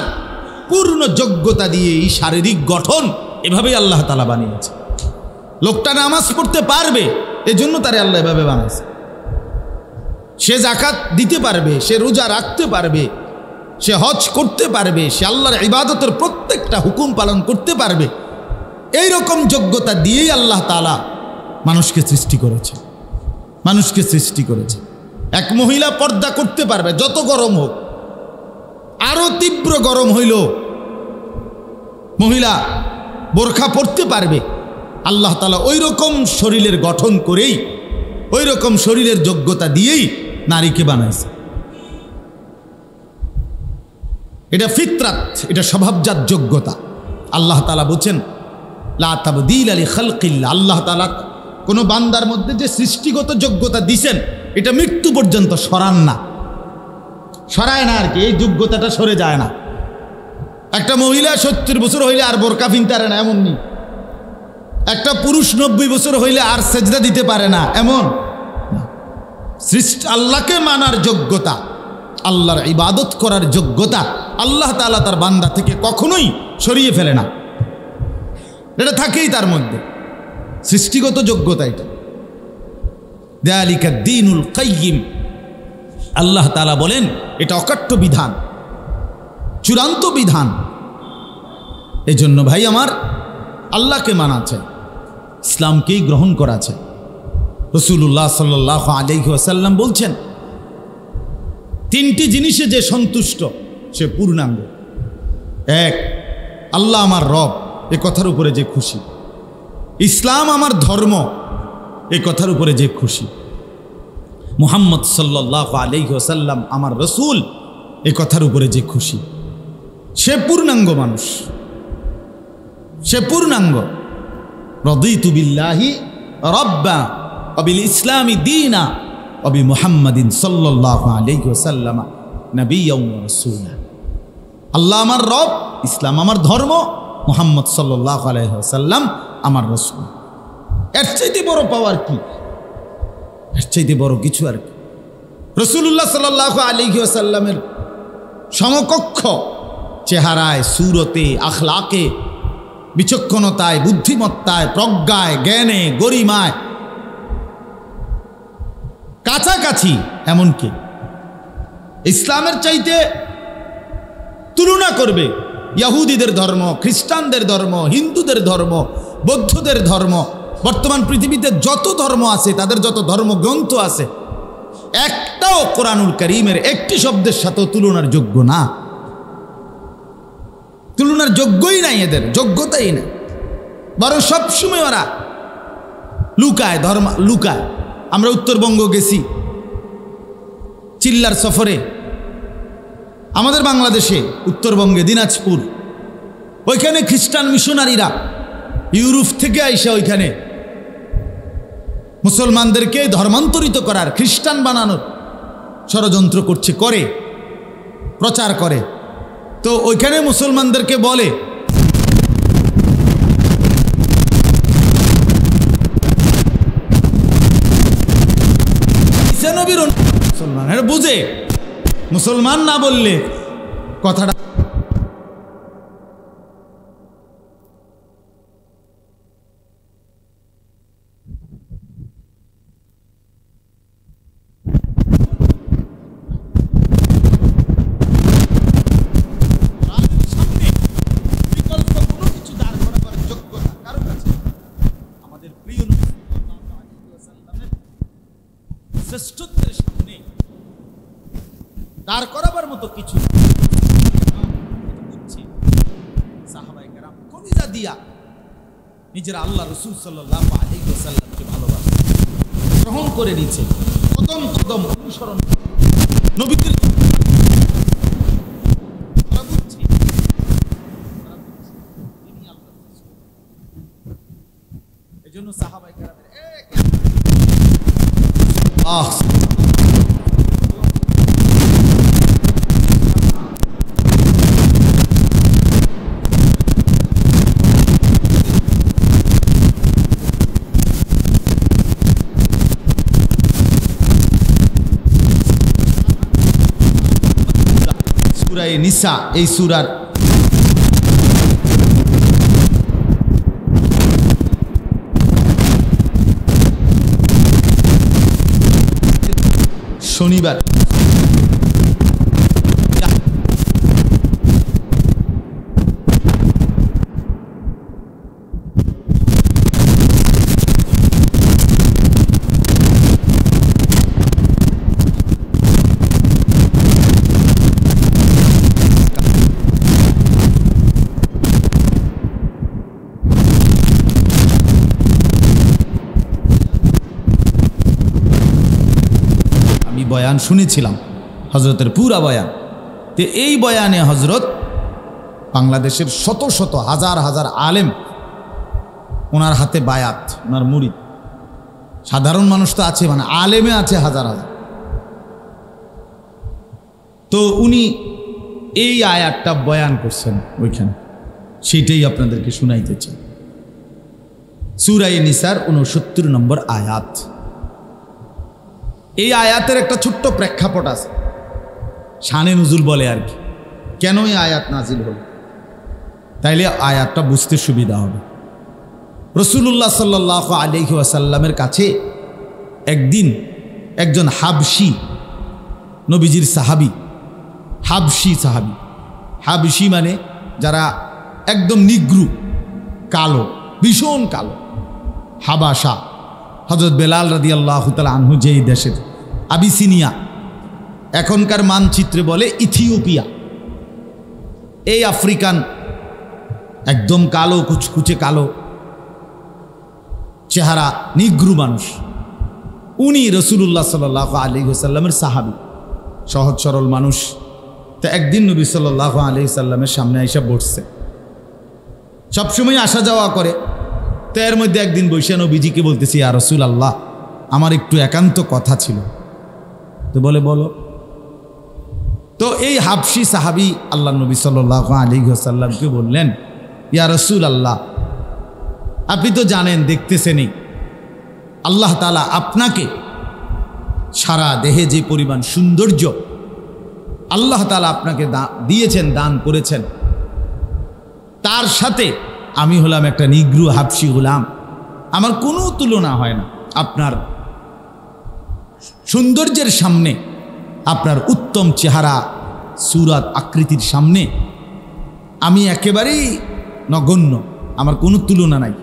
পূর্ণ যোগ্যতা দিয়ে এই শারীরিক গঠন এভাবেই আল্লাহ তাআলা বানিয়েছে। লোকটা নামাজ পড়তে পারবে, এজন্য তারে আল্লাহ এভাবে বানাইছে। সে যাকাত দিতে পারবে, সে রোজা রাখতে পারবে, সে হজ করতে পারবে, সে আল্লাহর ইবাদতের প্রত্যেকটা হুকুম পালন করতে পারবে। এই রকম যোগ্যতা দিয়েই আল্লাহ তাআলা মানুষকে সৃষ্টি করেছে, মানুষকে সৃষ্টি করেছে। এক মহিলা পর্দা করতে পারবে, যত গরম হোক, আরো তীব্র গরম হইল মহিলা বোরখা পরতে পারবে। আল্লাহ তাআলা ওই রকম শরীরের গঠন করেই, ওই রকম শরীরের যোগ্যতা দিয়েই নারীকে বানাইছে। এটা ফিতরাত, এটা স্বভাবজাত যোগ্যতা। আল্লাহ তাআলা বলছেন লা তাবদীলা লিখালকিল্লাহ। আল্লাহ তাআলা কোনো বান্দার মধ্যে যে সৃষ্টিগত যোগ্যতা দিছেন এটা মৃত্যু পর্যন্ত সরান না, সরায় না আর কি, এই যোগ্যতাটা সরে যায় না। একটা মহিলা 70 বছর হইলে আর বোরকা পিনতে পারে না এমন নেই, একটা পুরুষ 90 বছর হইলে আর সেজদা দিতে পারে না এমন। সৃষ্টি আল্লাহকে মানার যোগ্যতা, আল্লাহর ইবাদত করার যোগ্যতা আল্লাহ তাআলা তার বান্দা থেকে কখনোই সরিয়ে ফেলে না, এটা থাকেই তার মধ্যে, সৃষ্টিগত যোগ্যতা। এটা যালিকা দ্বীনুল কাইয়্যিম। আল্লাহ তাআলা বলেন এটা অকাট্য বিধান, চূড়ান্ত বিধান। এজন্য ভাই আমার আল্লাহকে মানা চাই, ইসলামকেই গ্রহণ করা চাই। রাসূলুল্লাহ সাল্লাল্লাহু আলাইহি ওয়াসাল্লাম বলছেন তিনটি জিনিসে যে সন্তুষ্ট সে পূর্ণাঙ্গ। এক, আল্লাহ আমার রব, এ কথার উপরে যে খুশি। ইসলাম আমার ধর্ম, এ কথার উপরে যে খুশি। মুহাম্মদ সাল্লাল্লাহু আলাইহি ওয়াসাল্লাম আমার রাসূল, এ কথার উপরে যে খুশি, সে পূর্ণাঙ্গ মানুষ, সে পূর্ণাঙ্গ। রাদিতু বিল্লাহি রাব্বা ওয়া বিল ইসলামি দীনা ওয়া বি মুহাম্মাদিন সাল্লাল্লাহু আলাইহি ওয়াসাল্লাম নবিয়্যান ওয়া রাসূলা। আল্লাহ আমার রব, ইসলাম আমার ধর্ম, মুহাম্মদ সাল্লাল্লাহু আলাইহি ওয়াসাল্লাম আমার রাসূল। এর চাইতে বড় পাওয়ার কি? এর চাইতে বড় কিছু আর কি? রাসূলুল্লাহ সাল্লাল্লাহু আলাইহি ওয়াসাল্লামের সমকক্ষ চেহারায়, সুরতে, আখলাকে, বিচক্ষণতায়, বুদ্ধিমত্তায়, প্রজ্ঞায়, জ্ঞানে, গরিমায় কাছাকাছি। এমনকি ইসলামের চাইতে তুলনা করবে ইহুদিদের ধর্ম, খ্রিস্টানদের ধর্ম, হিন্দুদের ধর্ম, বৌদ্ধদের ধর্ম, বর্তমান পৃথিবীতে যত ধর্ম আছে, তাদের যত ধর্মগ্রন্থ আছে, একটাও কোরআনুল কারীমের একটি শব্দের সাথে তুলনার যোগ্য না, তুলনার যোগ্যই নাই, এদের যোগ্যতাই নাই। বরং সবসময় ওরা লুকায়, ধর্ম লুকায়। আমরা উত্তরবঙ্গ গেছি চিল্লার সফরে, আমাদের বাংলাদেশে উত্তরবঙ্গে দিনাজপুর, ওইখানে খ্রিস্টান মিশনারিরা ইউরোপ থেকে আইসা ওইখানে মুসলমানদেরকে ধর্মান্তরিত করার, খ্রিস্টান বানানোর ষড়যন্ত্র করছে, করে, প্রচার করে। তো ওইখানে মুসলমানদেরকে বলে সে নবীর মুসলমান, এটা বুঝে। মুসলমান না বললে কথাটা শ্রেষ্ঠত্বের সামনে দাঁড় করাবার মতো কিছু সাহাবায়ে কেরাম কলিজা দিয়া নিজের আল্লাহ রাসূল সাল্লাল্লাহু আলাইহি ওয়াসাল্লামকে ভালোবাসে, গ্রহণ করে নিয়েছে, কদম কদম অনুসরণ নবীর। এই জন্য সাহাবায়ে কেরামের সূরা নিসা, এই সূরার শনিবার বয়ান শুনেছিলাম, হজরতের পুরা বয়ান। তো এই বয়ানে হজরত বাংলাদেশের শত শত হাজার হাজার আলেম ওনার হাতে বায়াত, ওনার মুরিদ। সাধারণ মানুষ তো আছে, মানে আলেমে আছে হাজার হাজার। তো উনি এই আয়াতটা বয়ান করছেন ওইখানে, সেটাই আপনাদেরকে শুনাইতে চাই। সূরা নিসার 69 নম্বর আয়াত। এই আয়াতের একটা ছোট্ট প্রেক্ষাপট আছে, শানে নুজুল বলে আর কি, কেন এই আয়াত নাজিল হল, তাইলে আয়াতটা বুঝতে সুবিধা হবে। রাসূলুল্লাহ সাল্লাল্লাহু আলাইহি ওয়াসাল্লামের কাছে একদিন একজন হাবশি, নবীজির সাহাবী, হাবশি সাহাবী। হাবশি মানে যারা একদম নিগ্রু, কালো, ভীষণ কালো, হাবাসা। হযরত বেলাল রাদিয়াল্লাহু তাআলা আনহু যেই দেশের, আবিসিনিয়া, এখনকার মানচিত্রে বলে ইথিওপিয়া, এই আফ্রিকান একদম কালো, কুচকুচে কালো চেহারা, নিগ্রু মানুষ। উনি রাসূলুল্লাহ সাল্লাল্লাহু আলাইহি ওয়াসাল্লামের সাহাবী, সহজ সরল মানুষ। তো একদিন নবী সাল্লাল্লাহু আলাইহি ওয়াসাল্লামের সামনে আইসা বসছে, সবসময় আসা যাওয়া করে। তো এর মধ্যে একদিন বসে নবীজিকে বলতেছি, ইয়া রাসূলুল্লাহ, আমার একটু একান্ত কথা ছিল। তো বলে বলো। তো এই হাবশি সাহাবী আল্লাহ নবী সাল্লাল্লাহু আলাইহি ওয়াসাল্লামকে বললেন, ইয়া রাসূলুল্লাহ, আপনি তো জানেন, দেখতেছেনই, আল্লাহ তাআলা আপনাকে সারা দেহে যে পরিমাণ সৌন্দর্য আল্লাহ তাআলা আপনাকে দিয়েছেন, দান করেছেন, তার সাথে আমি হলাম একটা নিগ্রু হাবশি গোলাম, আমার কোনো তুলনা হয় না আপনার সৌন্দর্যের সামনে, আপনার উত্তম চেহারা, সুরাত, আকৃতির সামনে আমি একেবারেই নগণ্য, আমার কোনো তুলনা নাই।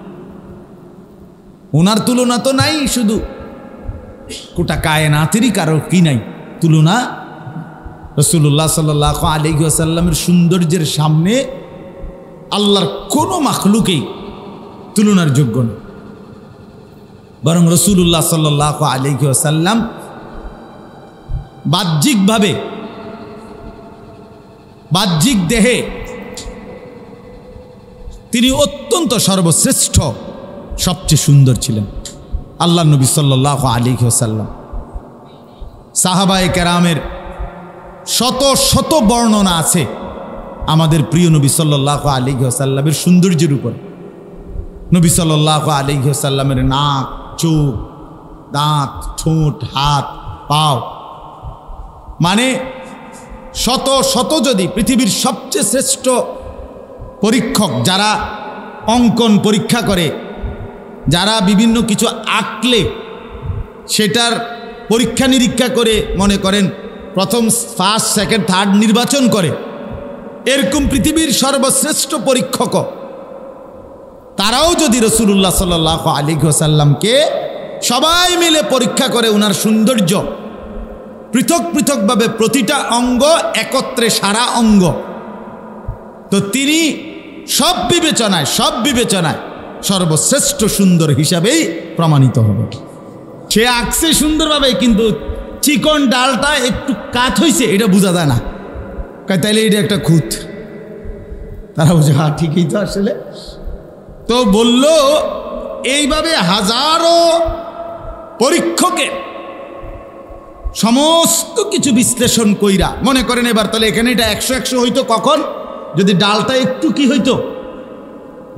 ওনার তুলনা তো নাই, শুধু গোটা কায়নাতেরই কারো কি নাই তুলনা। রাসূলুল্লাহ সাল্লাল্লাহু আলাইহি ওয়াসাল্লামের সৌন্দর্যের সামনে আল্লাহর কোনো মাখলুকেই তুলনার যোগ্য না। বরং রাসূলুল্লাহ সাল্লাল্লাহু আলাইহি ওয়াসাল্লাম বাহ্যিকভাবে, বাহ্যিক দেহে তিনি অত্যন্ত সর্বশ্রেষ্ঠ, সবচেয়ে সুন্দর ছিলেন আল্লাহ নবী সাল্লাল্লাহু আলাইহি ওয়াসাল্লাম। সাহাবায়ে কেরামের শত শত বর্ণনা আছে আমাদের প্রিয় নবী সাল্লাল্লাহু আলাইহি ওয়াসাল্লামের সৌন্দর্যের উপর। নবী সাল্লাল্লাহু আলাইহি ওয়াসাল্লামের নাক, চোখ, দাঁত, ঠোঁট, হাত পাও। মানে শত শত যদি পৃথিবীর সবচেয়ে শ্রেষ্ঠ পরীক্ষক যারা অঙ্কন পরীক্ষা করে, যারা বিভিন্ন কিছু আঁকলে সেটার পরীক্ষা নিরীক্ষা করে মনে করেন প্রথম ফার্স্ট সেকেন্ড থার্ড নির্বাচন করে, এরকম পৃথিবীর সর্বশ্রেষ্ঠ পরীক্ষক তারাও যদি রাসূলুল্লাহ সাল্লাল্লাহু আলাইহি ওয়াসাল্লামকে সবাই মিলে পরীক্ষা করে ওনার সৌন্দর্য পৃথক পৃথকভাবে প্রতিটা অঙ্গ একত্রে সারা অঙ্গ, তো তিনি সব বিবেচনায় সর্বশ্রেষ্ঠ সুন্দর হিসাবেই প্রমাণিত হবে। সে আঁকছে সুন্দরভাবে, কিন্তু চিকন ডালটা একটু কাত হয়েছে এটা বোঝা যায় না, তাইলে এটা একটা খুঁত। তারা বুঝে হ্যাঁ ঠিকই তো আসলে। তো বলল এইভাবে হাজারো পরীক্ষকের সমস্ত কিছু বিশ্লেষণ কইরা মনে করেন এবার তাহলে এখানে এটা 100-100 হইতো কখন, যদি ডালটা একটু কি হইতো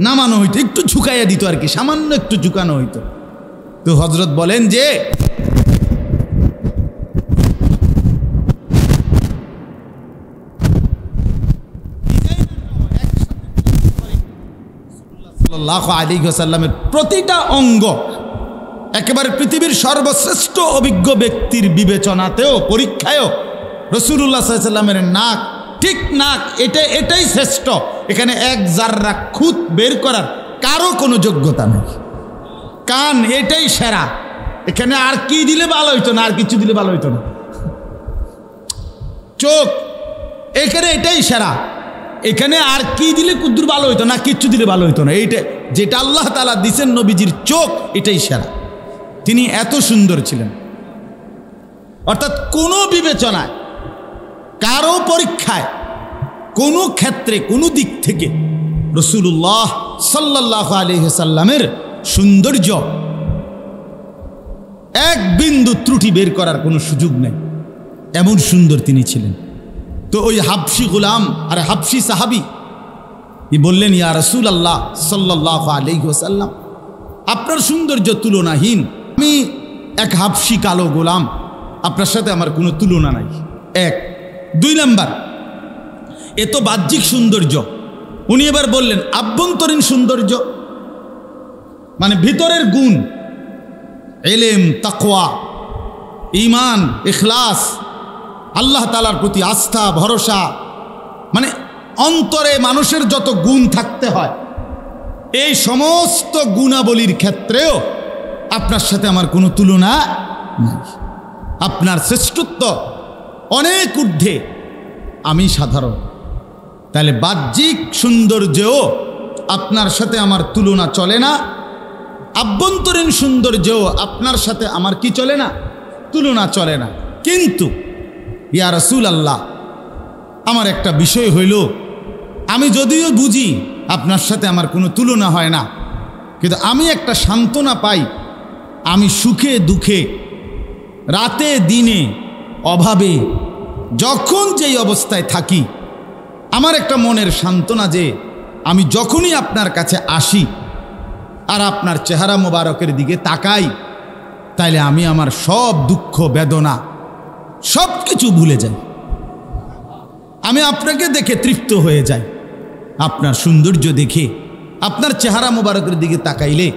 নামানো হইতো, একটু ঝুঁকাইয়া দিত আর কি, সামান্য একটু ঝুঁকানো হইতো। তো হযরত বলেন যে সাল্লাল্লাহু আলাইহি ওয়াসাল্লামের প্রতিটা অঙ্গ একেবারে পৃথিবীর সর্বশ্রেষ্ঠ অভিজ্ঞ ব্যক্তির বিবেচনাতেও পরীক্ষায়ও রাসূলুল্লাহ সাল্লাল্লাহু আলাইহি ওয়াসাল্লামের নাক, ঠিক নাক এটাই শ্রেষ্ঠ, এখানে এক জাররা খুঁত বের করার কারো কোনো যোগ্যতা নেই। কান এটাই সেরা, এখানে আর কি দিলে ভালো হইতো না, আর কিছু দিলে ভালো হইতো না। চোখ এখানে এটাই সেরা, এখানে আর কি দিলে কুদ্দুর ভালো হইতো না, কিচ্ছু দিলে ভালো হইতো না। এইটা যেটা আল্লাহ তাআলা দিছেন নবীজির চোখ, এটাই সেরা। তিনি এত সুন্দর ছিলেন, অর্থাৎ কোনো বিবেচনায় কারো পরীক্ষায় কোনো ক্ষেত্রে কোনো দিক থেকে রাসূলুল্লাহ সাল্লাল্লাহু আলাইহি ওয়াসাল্লামের সৌন্দর্য এক বিন্দু ত্রুটি বের করার কোনো সুযোগ নেই, এমন সুন্দর তিনি ছিলেন। তো ওই হাবশি গোলাম আর হাবশি সাহাবি বললেন, ইয়া রাসূলুল্লাহ সাল্লাল্লাহু আলাইহি ওয়াসাল্লাম, আপনার সৌন্দর্য তুলনাহীন, আমি এক হাবশি কালো গোলাম, আপনার সাথে আমার কোনো তুলনা নাই। এক, দুই নাম্বার, এত বাহ্যিক সৌন্দর্য। উনি এবার বললেন আভ্যন্তরীণ সৌন্দর্য, মানে ভিতরের গুণ, ইলম, তাকওয়া, ঈমান, ইখলাস, আল্লাহ তাআলার প্রতি আস্থা, ভরসা, মানে অন্তরে মানুষের যত গুণ থাকতে হয়, এই সমস্ত গুণাবলীর ক্ষেত্রেও আপনার সাথে আমার কোনো তুলনা নাই। আপনার শ্রেষ্ঠত্ব অনেক ঊর্ধ্বে, আমি সাধারণ। তাহলে বাহ্যিক সৌন্দর্যেও আপনার সাথে আমার তুলনা চলে না, আভ্যন্তরীণ সৌন্দর্যেও আপনার সাথে আমার কি চলে না, তুলনা চলে না। কিন্তু ইয়া রাসূলুল্লাহ, আমার একটা বিষয় হইল, আমি যদিও বুঝি আপনার সাথে আমার কোনো তুলনা হয় না, কিন্তু আমি একটা সান্ত্বনা পাই, আমি সুখে দুঃখে, রাতে দিনে, অভাবে, যখন যেই অবস্থায় থাকি, আমার একটা মনের সান্ত্বনা যে আমি যখনই আপনার কাছে আসি আর আপনার চেহারা মোবারকের দিকে তাকাই, তাইলে আমি আমার সব দুঃখ বেদনা সব কিছু ভুলে যাই, আমি আপনাকে দেখে তৃপ্ত হয়ে যাই। আপনার সৌন্দর্য দেখে, আপনার চেহারা মোবারকের দিকে তাকাইলে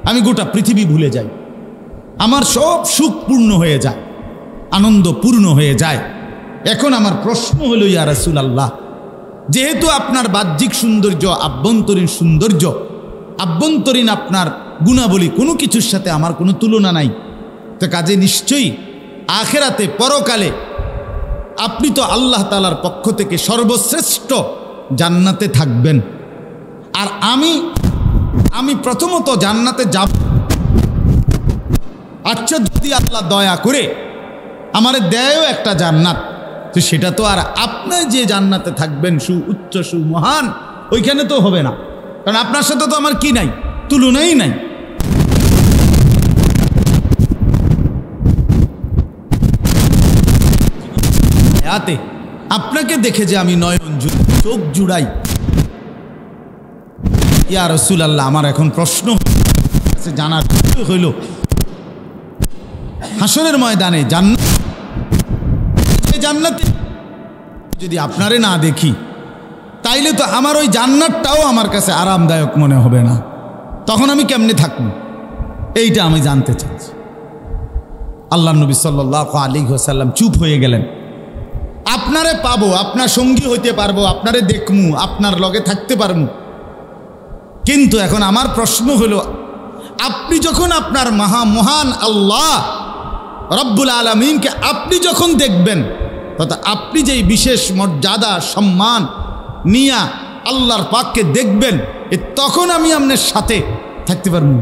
আমি গোটা পৃথিবী ভুলে যাই, আমার সব সুখ পূর্ণ হয়ে যায়, আনন্দ পূর্ণ হয়ে যায়। এখন আমার প্রশ্ন হলো, ইয়া রাসূলুল্লাহ, যেহেতু আপনার বাহ্যিক সৌন্দর্য, আভ্যন্তরীণ সৌন্দর্য, আভ্যন্তরীণ আপনার গুণাবলী কোনো কিছুর সাথে আমার কোনো তুলনা নাই, তো কাজে নিশ্চয়ই আখিরাতে, পরকালে আপনি তো আল্লাহ তাআলার পক্ষ থেকে সর্বশ্রেষ্ঠ জান্নাতে থাকবেন, আর আমি প্রথমত জান্নাতে যাব। আচ্ছা, যদি আল্লাহ দয়া করে আমারে দেয়ও একটা জান্নাত, তো সেটা তো আর আপনি যে জান্নাতে থাকবেন সুউচ্চ সুমহান, ওইখানে তো হবে না, কারণ আপনার সাথে তো আমার কি নাই, তুলনাই নাই। আপনাকে দেখে যে আমি নয়ন চোখ জুড়াই, ইয়া রাসূলুল্লাহ, আমার এখন প্রশ্ন জানার হইল, হাসরের ময়দানে জান্নাতে যদি আপনারে না দেখি, তাইলে তো আমার ওই জান্নাতটাও আমার কাছে আরামদায়ক মনে হবে না। তখন আমি কেমনে থাকবো, এইটা আমি জানতে চাচ্ছি। আল্লাহ নবী সাল্লাল্লাহু আলাইহি ওয়াসাল্লাম চুপ হয়ে গেলেন। আপনারে পাবো, আপনার সঙ্গী হইতে পারবো, আপনারে দেখমু, আপনার লগে থাকতে পারবো, কিন্তু এখন আমার প্রশ্ন হলো, আপনি যখন আপনার মহান আল্লাহ রব্বুল আলামিনকে আপনি যখন দেখবেন, তথা আপনি যেই বিশেষ মর্যাদা সম্মান নিয়া আল্লাহর পাককে দেখবেন, তখন আমি আপনার সাথে থাকতে পারবো।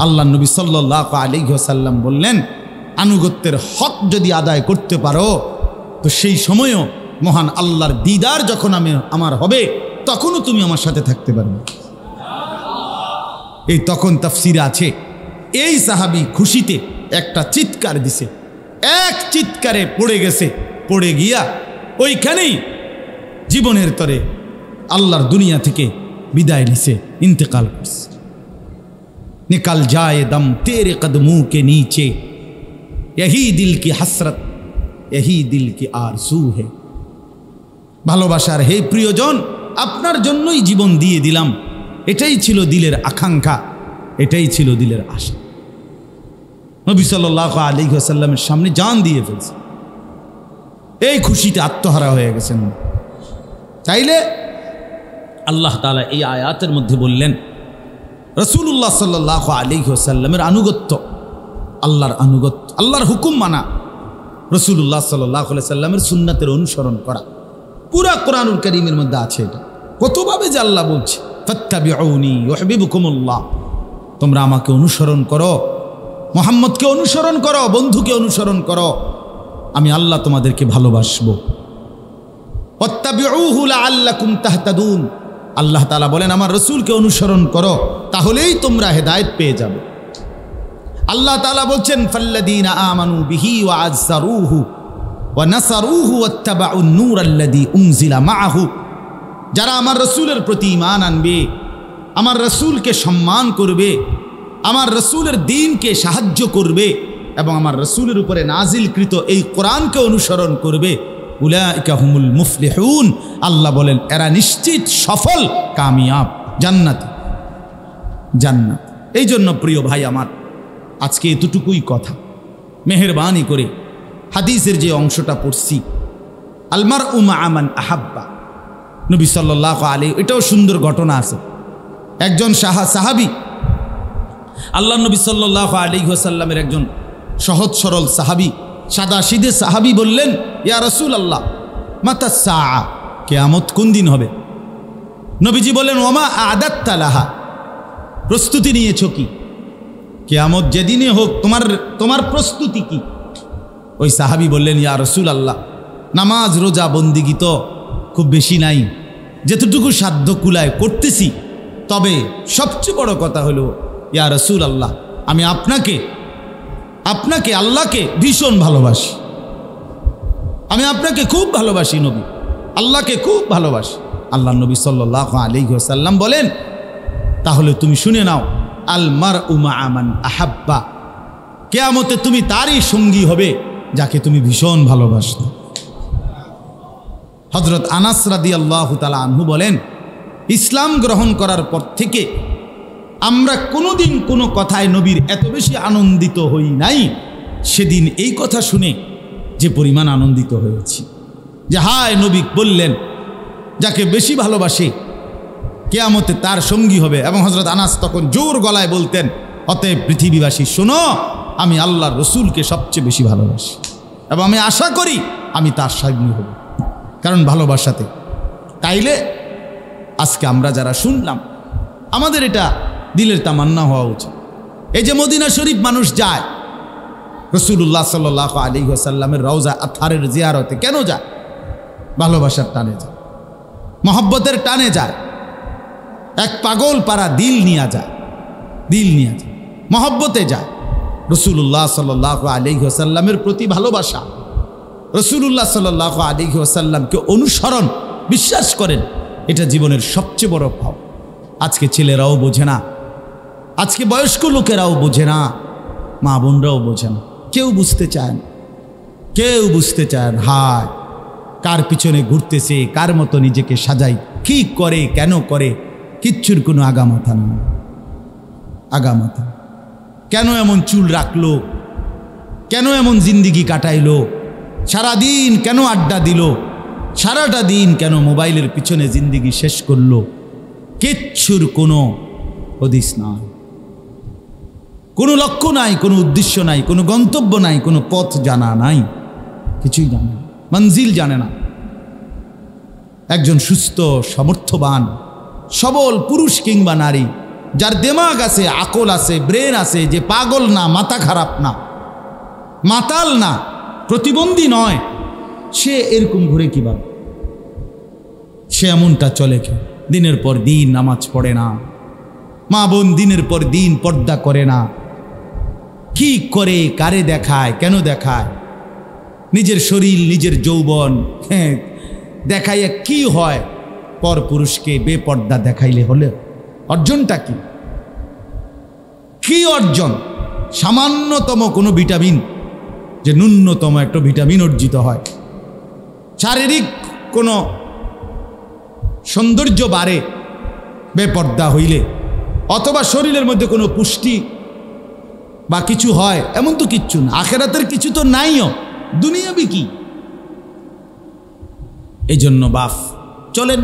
আল্লাহ নবী সাল্লাল্লাহু আলাইহি ওয়াসাল্লাম বললেন, আনুগত্যের হক যদি আদায় করতে পারো, তো সেই সময়ও মহান আল্লাহর দিদার যখন আমার হবে, তখনও তুমি আমার সাথে থাকতে পারবে। এই তখন তাফসিরে আছে, এই সাহাবী খুশিতে একটা চিৎকার দিছে, এক চিৎকারে পড়ে গেছে, পড়ে গিয়া ওইখানেই জীবনের তরে আল্লাহর দুনিয়া থেকে বিদায় নিছে, ইন্তেকাল করছে। निकल जाए दम तेरे कदमों के नीचे, यही दिल की हसरत, यही दिल की आरज़ू है। ভালোবাসার হে প্রিয়জন, আপনার জন্যই জীবন দিয়ে দিলাম, এটাই ছিল দিলের আকাঙ্ক্ষা, এটাই ছিল দিলের আশা। নবী সাল্লাল্লাহু আলাইহি ওয়াসাল্লামের সামনে জান দিয়ে ফেলছে, এই খুশিতে আত্মহারা হয়ে গেছেন। চাইলে আল্লাহ তাআলা এই আয়াতের মধ্যে বললেন, রাসূলুল্লাহ সাল্লাল্লাহু আলাইহি ওয়াসাল্লামের আনুগত্য, আল্লাহর আনুগত্য, আল্লাহর হুকুম মানা, রাসূলুল্লাহ সাল্লাল্লাহু আলাইহি ওয়াসাল্লামের সুন্নাতের অনুসরণ করা, পুরা কোরআনুল কারীমের মধ্যে আছে। এটা কতভাবে যে আল্লাহ বলছে, ফাত্তাবিউনি ইউহিব্বুকুমুল্লাহ, তোমরা আমাকে অনুসরণ করো, মুহাম্মদকে অনুসরণ করো, বন্ধুকে অনুসরণ করো, আমি আল্লাহ তোমাদেরকে ভালোবাসবো। ওয়াত্তাবিউহু লাআল্লাকুম তাহতাদুন, আল্লাহ তাআলা বলেন আমার রাসূলকে অনুসরণ করো, তাহলেই তোমরা হেদায়েত পেয়ে যাবে। আল্লাহ তাআলা বলছেন, ফাল্লাযীনা আমানু বিহি ওয়া আযযারুহু ওয়া নাসারুহু ওয়াত্তাবাউন নূরাল্লাযী উনজিলা মাআহু, যারা আমার রাসূলের প্রতি ঈমান আনবে, আমার রাসূলকে সম্মান করবে, আমার রাসূলের দ্বীনকে সাহায্য করবে এবং আমার রাসূলের উপরে নাজিলকৃত এই কোরআনকে অনুসরণ করবে, উলাইকা হুমুল মুফলিহুন, আল্লাহ বলেন এরা নিশ্চিত সফল, কামিয়াব, জান্নাত। জান্নাত। এই জন্য প্রিয় ভাই আমার, আজকে এতটুকুই কথা, মেহেরবানি করে হাদিসের যে অংশটা পড়ছি, আল মারউ মা'a মান আহাব্বা, নবী সাল্লাল্লাহু আলাইহি, এটাও সুন্দর ঘটনা আছে। একজন সাহাবী, আল্লাহ নবী সাল্লাল্লাহু আলাইহি ওয়াসাল্লামের একজন সহজ সরল সাহাবী, সাদাসিধে সাহাবী বললেন, ইয়া রাসূলুল্লাহ মাতা সাআ, কিয়ামত কোন দিন হবে? নবীজি বলেন, ওমা আ'দাত্তা লাহা, প্রস্তুতি নিয়েছো কি? কিয়ামত যেদিনে হোক তোমার প্রস্তুতি কি? ওই সাহাবী বললেন, ইয়া রাসূলুল্লাহ, নামাজ রোজা বন্দিগি তো খুব বেশি নাই, যেতটুকু সাধ্য কুলায় করতেছি, তবে সবচেয়ে বড় কথা হলো ইয়া রাসূলুল্লাহ, আমি আপনাকে আল্লাহকে ভীষণ ভালোবাসি, আমি আপনাকে খুব ভালোবাসি নবী, আল্লাহকে খুব ভালোবাসি। আল্লাহ নবী সাল্লাল্লাহু আলাইহি ওয়াসাল্লাম বলেন, তাহলে তুমি শুনে নাও, আল মারউ মা'a মান আহাব্বা, কিয়ামতে তুমি তারই সঙ্গী হবে যাকে তুমি ভীষণ ভালোবাসো। হযরত আনাস রাদিয়াল্লাহু তাআলা আনহু বলেন, ইসলাম গ্রহণ করার পর থেকে আমরা কোনোদিন কোনো কথায় নবীর এত বেশি আনন্দিত হই নাই, সেদিন এই কথা শুনে যে পরিমাণ আনন্দিত হয়েছি, যে হায় নবী বললেন যাকে বেশি ভালোবাসে কিয়ামতে তার সঙ্গী হবে। এবং হযরত আনাস তখন জোর গলায় বলতেন, অতএব পৃথিবীবাসী শোনো, আমি আল্লাহর রাসূলকে সবচেয়ে বেশি ভালোবাসি এবং আমি আশা করি আমি তার সঙ্গী হব, কারণ ভালোবাসাতে। তাইলে আজকে আমরা যারা শুনলাম, আমাদের এটা দিলের তামান্না হওয়া উচিত। এই যে মদিনা শরীফ মানুষ যায়, রাসূলুল্লাহ সাল্লাল্লাহু আলাইহি ওয়াসাল্লামের রওজা আতহারের জিয়ারতে কেন যায়? ভালোবাসার টানে যায়, মহব্বতের টানে যায়, এক পাগল পারা দিল নিয়ে যায়, মহব্বতে যায়। রাসূলুল্লাহ সাল্লাল্লাহু আলাইহি ওয়াসাল্লামের প্রতি ভালোবাসা, রাসূলুল্লাহ সাল্লাল্লাহু আলাইহি ওয়াসাল্লামকে অনুসরণ, বিশ্বাস করেন, এটা জীবনের সবচেয়ে বড় পাও। আজকে ছেলেরাও বোঝে না, আজকে বয়স্ক লোকেরাও বোঝে না, মা বোনরাও বোঝে না, কেউ বুঝতে চায় না, কেউ বুঝতে চায় না। হায়, কার পিছনে ঘুরতেছে, কার মতো নিজেকে সাজাই, কি করে, কেন করে, কিচ্ছুর কোনো আগামাথা নেই। আগামাথা কেন এমন চুল রাখলো, কেন এমন জিন্দিগি কাটাইলো, সারাদিন কেন আড্ডা দিল, সারাটা দিন কেন মোবাইলের পিছনে জিন্দিগি শেষ করলো, কিচ্ছুর কোনো হদিস নাই, কোনো লক্ষ্য নাই, কোনো উদ্দেশ্য নাই, কোনো গন্তব্য নাই, কোনো পথ জানা নাই, কিছুই জানে না, মঞ্জিল জানে না। একজন সুস্থ সমর্থবান সবল পুরুষ কিংবা নারী, যার দিমাগ আছে, আকল আছে, ব্রেন আছে, যে পাগল না, মাথা খারাপ না, মাতাল না, প্রতিবন্ধী নয়, সে এরকম ঘুরে কিভাবে? সে এমনটা চলে কি? দিনের পর দিন নামাজ পড়ে না, মা বোন দিনের পর দিন পর্দা করে না, কি করে, কারে দেখায়, কেন দেখায়? নিজের শরীর, নিজের যৌবন দেখাইয়া কি হয়? পর পুরুষকে বেপর্দা দেখাইলে হলে অর্জনটা কি? কি অর্জন? সামান্যতম কোনো ভিটামিন, যে ন্যূনতম একটা ভিটামিন অর্জিত হয়, শারীরিক কোনো সৌন্দর্য বাড়ে বেপর্দা হইলে, অথবা শরীরের মধ্যে কোনো পুষ্টি বা কিছু হয়, এমন তো কিচ্ছু না। আখেরাতের কিছু তো নাইও, দুনিয়াবি কি? এই জন্য বাপ চলেন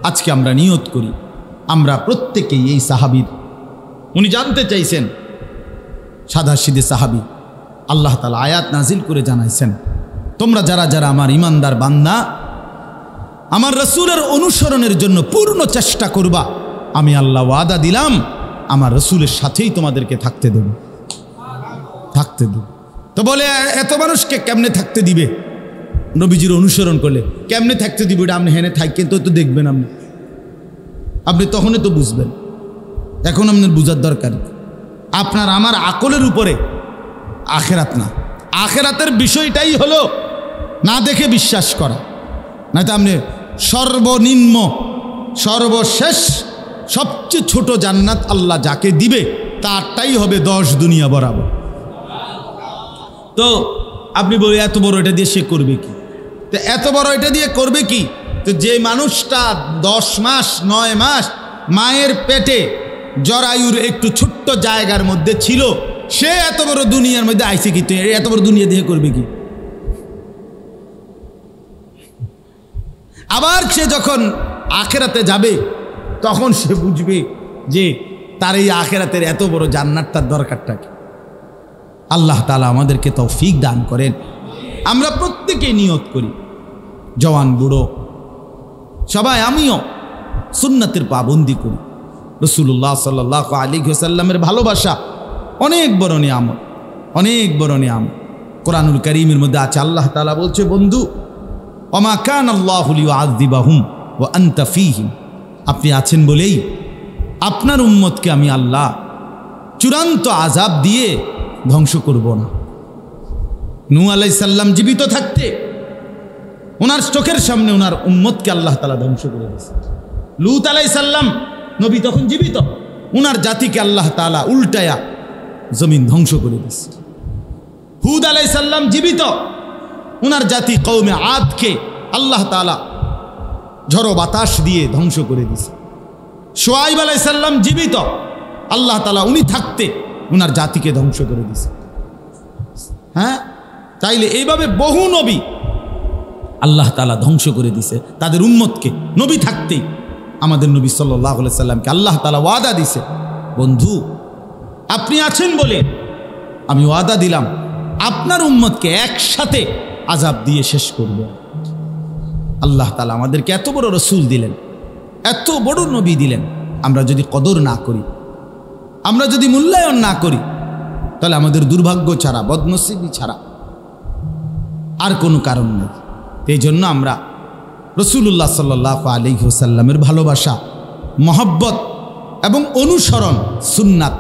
আজকে আমরা নিয়ত করি, আমরা প্রত্যেকেই এই সাহাবীর, উনি জানতে চাইছেন, সাদাসিধে সাহাবী, আল্লাহ তাআলা আয়াত নাজিল করে জানাইছেন, তোমরা যারা যারা আমার ইমানদার বান্দা, আমার রাসূলের অনুসরণের জন্য পূর্ণ চেষ্টা করবা, আমি আল্লাহ ওয়াদা দিলাম আমার রাসূলের সাথেই তোমাদেরকে থাকতে দেব, থাকতে দেব। তো বলে এত মানুষকে কেমনে থাকতে দিবে? নবীজির অনুসরণ করলে কেমনে থাকতে দিবে? এটা আপনি হেনে থাকেন তো দেখবেন, আপনি তখনই তো বুঝবেন। এখন আপনার বুঝার দরকার, আপনার আমার আকলের উপরে আখেরাত না, আখেরাতের বিষয়টাই হলো না দেখে বিশ্বাস করা। নয়তো আপনি সর্বনিম্ন, সর্বশেষ, সবচেয়ে ছোট জান্নাত আল্লাহ যাকে দিবে তারটাই হবে 10 দুনিয়া বরাবর। তো আপনি বলে এত বড় এটা দিয়ে সে করবে কি? তো এত বড় এটা দিয়ে করবে কি? তো যে মানুষটা 10 মাস 9 মাস মায়ের পেটে জরায়ুর একটু ছোট্ট জায়গার মধ্যে ছিল, সে এত বড় দুনিয়ার মধ্যে আইছে কি? তো এত বড় দুনিয়া দিয়ে করবে কি? আবার সে যখন আখেরাতে যাবে তখন সে বুঝবে যে তার এই আখেরাতের এত বড় জান্নাতটার দরকারটা কি। আল্লাহ তাআলা আমাদেরকে তৌফিক দান করেন। আমরা প্রত্যেকেই নিয়ত করি, জওয়ান বুড়ো সবাই, আমিও সুন্নাতের পাবন্দি করি। রাসূলুল্লাহ সাল্লাল্লাহু আলাইহি ওয়াসাল্লামের ভালোবাসা অনেক বড় নিয়ামত, অনেক বড় নিয়ামত। কোরআনুল কারীমের মধ্যে আছে, আল্লাহ তাআলা বলছে, বন্ধু, ওমা কানাল্লাহু লিউআযিবাহুম ওয়া আনতা ফীহিম, আপনি আছেন বলেই আপনার উম্মতকে আমি আল্লাহ চূড়ান্ত আযাব দিয়ে ধ্বংস করব না। নূহ আলাইহিস সালাম জীবিত থাকতে ওনার চোখের সামনে ওনার উম্মতকে আল্লাহ তাআলা ধ্বংস করে দিয়েছে। লূত আলাইহিস সালাম নবী তখন জীবিত, ওনার জাতিকে আল্লাহ তাআলা উল্টায়া জমিন ধ্বংস করে দিয়েছে। হুদ আলাইহিস সালাম জীবিত, ওনার জাতি কওমে আদকে আল্লাহ তাআলা ঝড়ো বাতাস দিয়ে ধ্বংস করে দিয়েছে। শুআয়ব আলাইহিস সালাম জীবিত, আল্লাহ তাআলা উনি থাকতে ওনার জাতিকে ধ্বংস করে দিয়েছে। হ্যাঁ, তাইলে এইভাবে বহু নবী আল্লাহ তাআলা ধ্বংস করে দিয়েছে তাদের উম্মতকে, নবী থাকতেই। আমাদের নবী সাল্লাল্লাহু আলাইহি সাল্লামকে আল্লাহ তাআলা ওয়াদা দিয়েছে, বন্ধু আপনি আছেন বলে আমি ওয়াদা দিলাম আপনার উম্মতকে একসাথে আযাব দিয়ে শেষ করব। আল্লাহ তাআলা আমাদেরকে এত বড় রাসূল দিলেন, এত বড় নবী দিলেন, আমরা যদি কদর না করি, আমরা যদি মূল্যায়ন না করি, তাহলে আমাদের দুর্ভাগ্য ছাড়া, বদনসিবি ছাড়া আর কোনো কারণ নেই। এই জন্য আমরা রাসূলুল্লাহ সাল্লাল্লাহু আলাইহি ওয়াসাল্লামের ভালোবাসা, মহব্বত এবং অনুসরণ, সুন্নাত,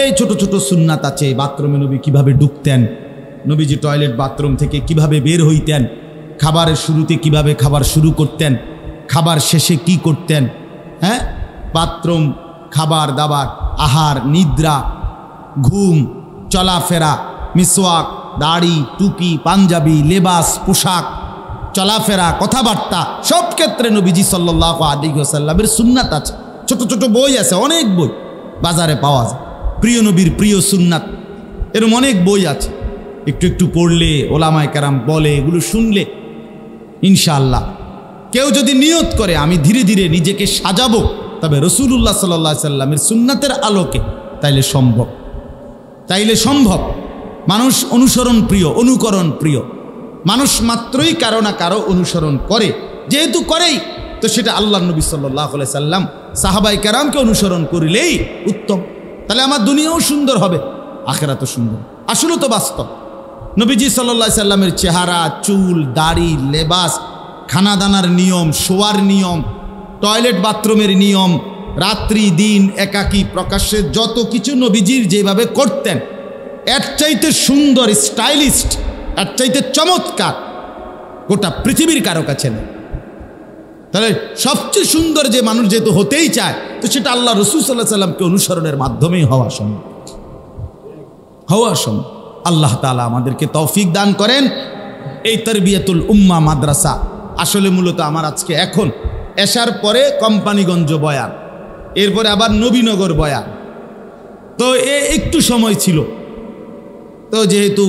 এই ছোট ছোট সুন্নাত আছে। বাথরুমে নবী কিভাবে ঢুকতেন, নবীজি টয়লেট বাথরুম থেকে কিভাবে বের হইতেন, খাবারের শুরুতে কিভাবে খাবার শুরু করতেন, খাবার শেষে কি করতেন, হ্যাঁ, বাথরুম, খাবার দাবার, আহার, নিদ্রা, ঘুম, চলাফেরা, মিসওয়াক, দাড়ি, টুপি, পাঞ্জাবি, লেবাস, পোশাক, চলাফেরা, কথাবার্তা সব ক্ষেত্রে নবীজি সাল্লাল্লাহু আলাইহি ওয়াসাল্লামের সুন্নাত আছে। ছোট ছোট বই আছে, অনেক বই বাজারে পাওয়া যায়, প্রিয় নবীর প্রিয় সুন্নাত, এরকম অনেক বই আছে। একটু একটু পড়লে, ওলামায়ে কেরাম বলে, এগুলো শুনলে ইনশাআল্লাহ কেউ যদি নিয়ত করে আমি ধীরে ধীরে নিজেকে সাজাবো তবে রাসূলুল্লাহ সাল্লাল্লাহু আলাইহি ওয়াসাল্লামের সুন্নাতের আলোকে, তাইলে সম্ভব। মানুষ অনুসরণ প্রিয়, অনুকরণ প্রিয়, মানুষ মাত্রই কারো না কারো অনুসরণ করে, যেহেতু করেই তো সেটা আল্লাহর নবী সাল্লাল্লাহু আলাইহি ওয়াসাল্লাম সাহাবায়ে কেরামকে অনুসরণ করিলেই উত্তম। তাহলে আমার দুনিয়াও সুন্দর হবে, আখিরাতও সুন্দর। আসলে তো বাস্তব নবীজি সাল্লাল্লাহু আলাইহি ওয়াসাল্লামের চেহারা, চুল, দাড়ি, লেবাস, খানাদানার নিয়ম, শোয়ার নিয়ম, টয়লেট বাথরুমের নিয়ম, রাত্রি দিন একাকী প্রকাশ্যে যত কিছু নবীজির যেভাবে করতেন, এর চাইতে সুন্দর, স্টাইলিস্ট, এর চাইতে চমৎকার গোটা পৃথিবীর কারো কাছে নেই। তাহলে সবচেয়ে সুন্দর যে মানুষ যেহেতু হতেই চায়, তো সেটা আল্লাহ রাসূল সাল্লাল্লাহু আলাইহি ওয়াসাল্লামকে অনুসরণের মাধ্যমেই হওয়া সম্ভব। আল্লাহ তাআলা আমাদেরকে তৌফিক দান করেন। এই তারবিয়াতুল উম্মাহ মাদ্রাসা আসলে মূলত আমার আজকে এখন এশার পরে কোম্পানিগঞ্জ বয়ান, এরপরে আবার নবীনগর বয়ান, তো একটু সময় ছিল। তো যেহেতু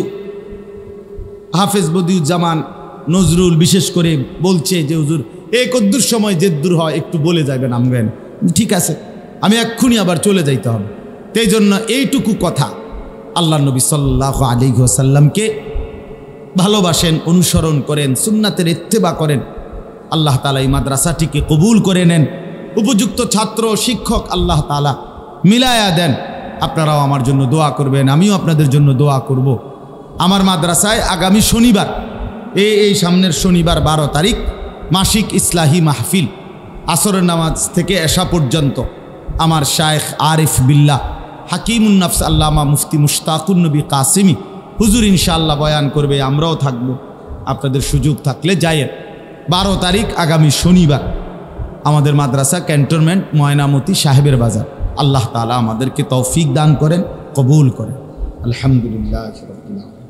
হাফেজ বদিউজ্জামান নজরুল বিশেষ করে বলছে যে হুজুর কদ্দুর সময় যেদ্দুর হয় একটু বলে যাবেন, আমগেন ঠিক আছে, আমি এক্ষুনি আবার চলে যাইতে হবে। সেই জন্য এইটুকু কথা, আল্লাহ নবী সাল্লাল্লাহু আলাইহি ওয়াসাল্লামকে ভালোবাসেন, অনুসরণ করেন, সুন্নাতের ইত্তেবা করেন। আল্লাহ তাআলা এই মাদ্রাসাটিকে কবুল করে নেন, উপযুক্ত ছাত্র শিক্ষক আল্লাহ তাআলা মিলায়া দেন। আপনারাও আমার জন্য দোয়া করবেন, আমিও আপনাদের জন্য দোয়া করব। আমার মাদ্রাসায় আগামী শনিবার, এই সামনের শনিবার 12 তারিখ মাসিক ইসলাহি মাহফিল, আসরের নামাজ থেকে এশা পর্যন্ত আমার শায়েখ আরিফ বিল্লাহ হাকিমুন নফস আল্লামা মুফতি মুশতাকুন নবী কাসিমি হুজুর ইনশাআল্লাহ বয়ান করবে, আমরাও থাকব। আপনাদের সুযোগ থাকলে যায়েন। 12 তারিখ আগামী শনিবার আমাদের মাদ্রাসা ক্যান্টনমেন্ট ময়নামতি সাহেবের বাজার। আল্লাহ তাআলা আমাদেরকে তৌফিক দান করেন, কবুল করেন। আলহামদুলিল্লাহ রাব্বিল আলামিন।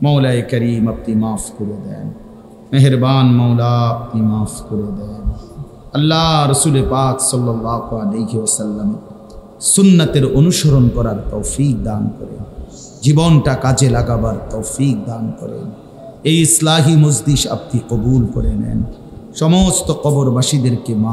মৌলায়ে করিম আপনি মাফ করে দেন, মেহেরবান মৌলা আপনি মাফ করে দেন। আল্লাহ রসুল পাক সাল্লাল্লাহু আলাইহি ওয়াসাল্লাম সুন্নাতের অনুসরণ করার তৌফিক দান করেন, জীবনটা কাজে লাগাবার তৌফিক দান করেন। এই ইসলাহি মজলিস আপনি কবুল করে নেন, সমস্ত কবরবাসীদেরকে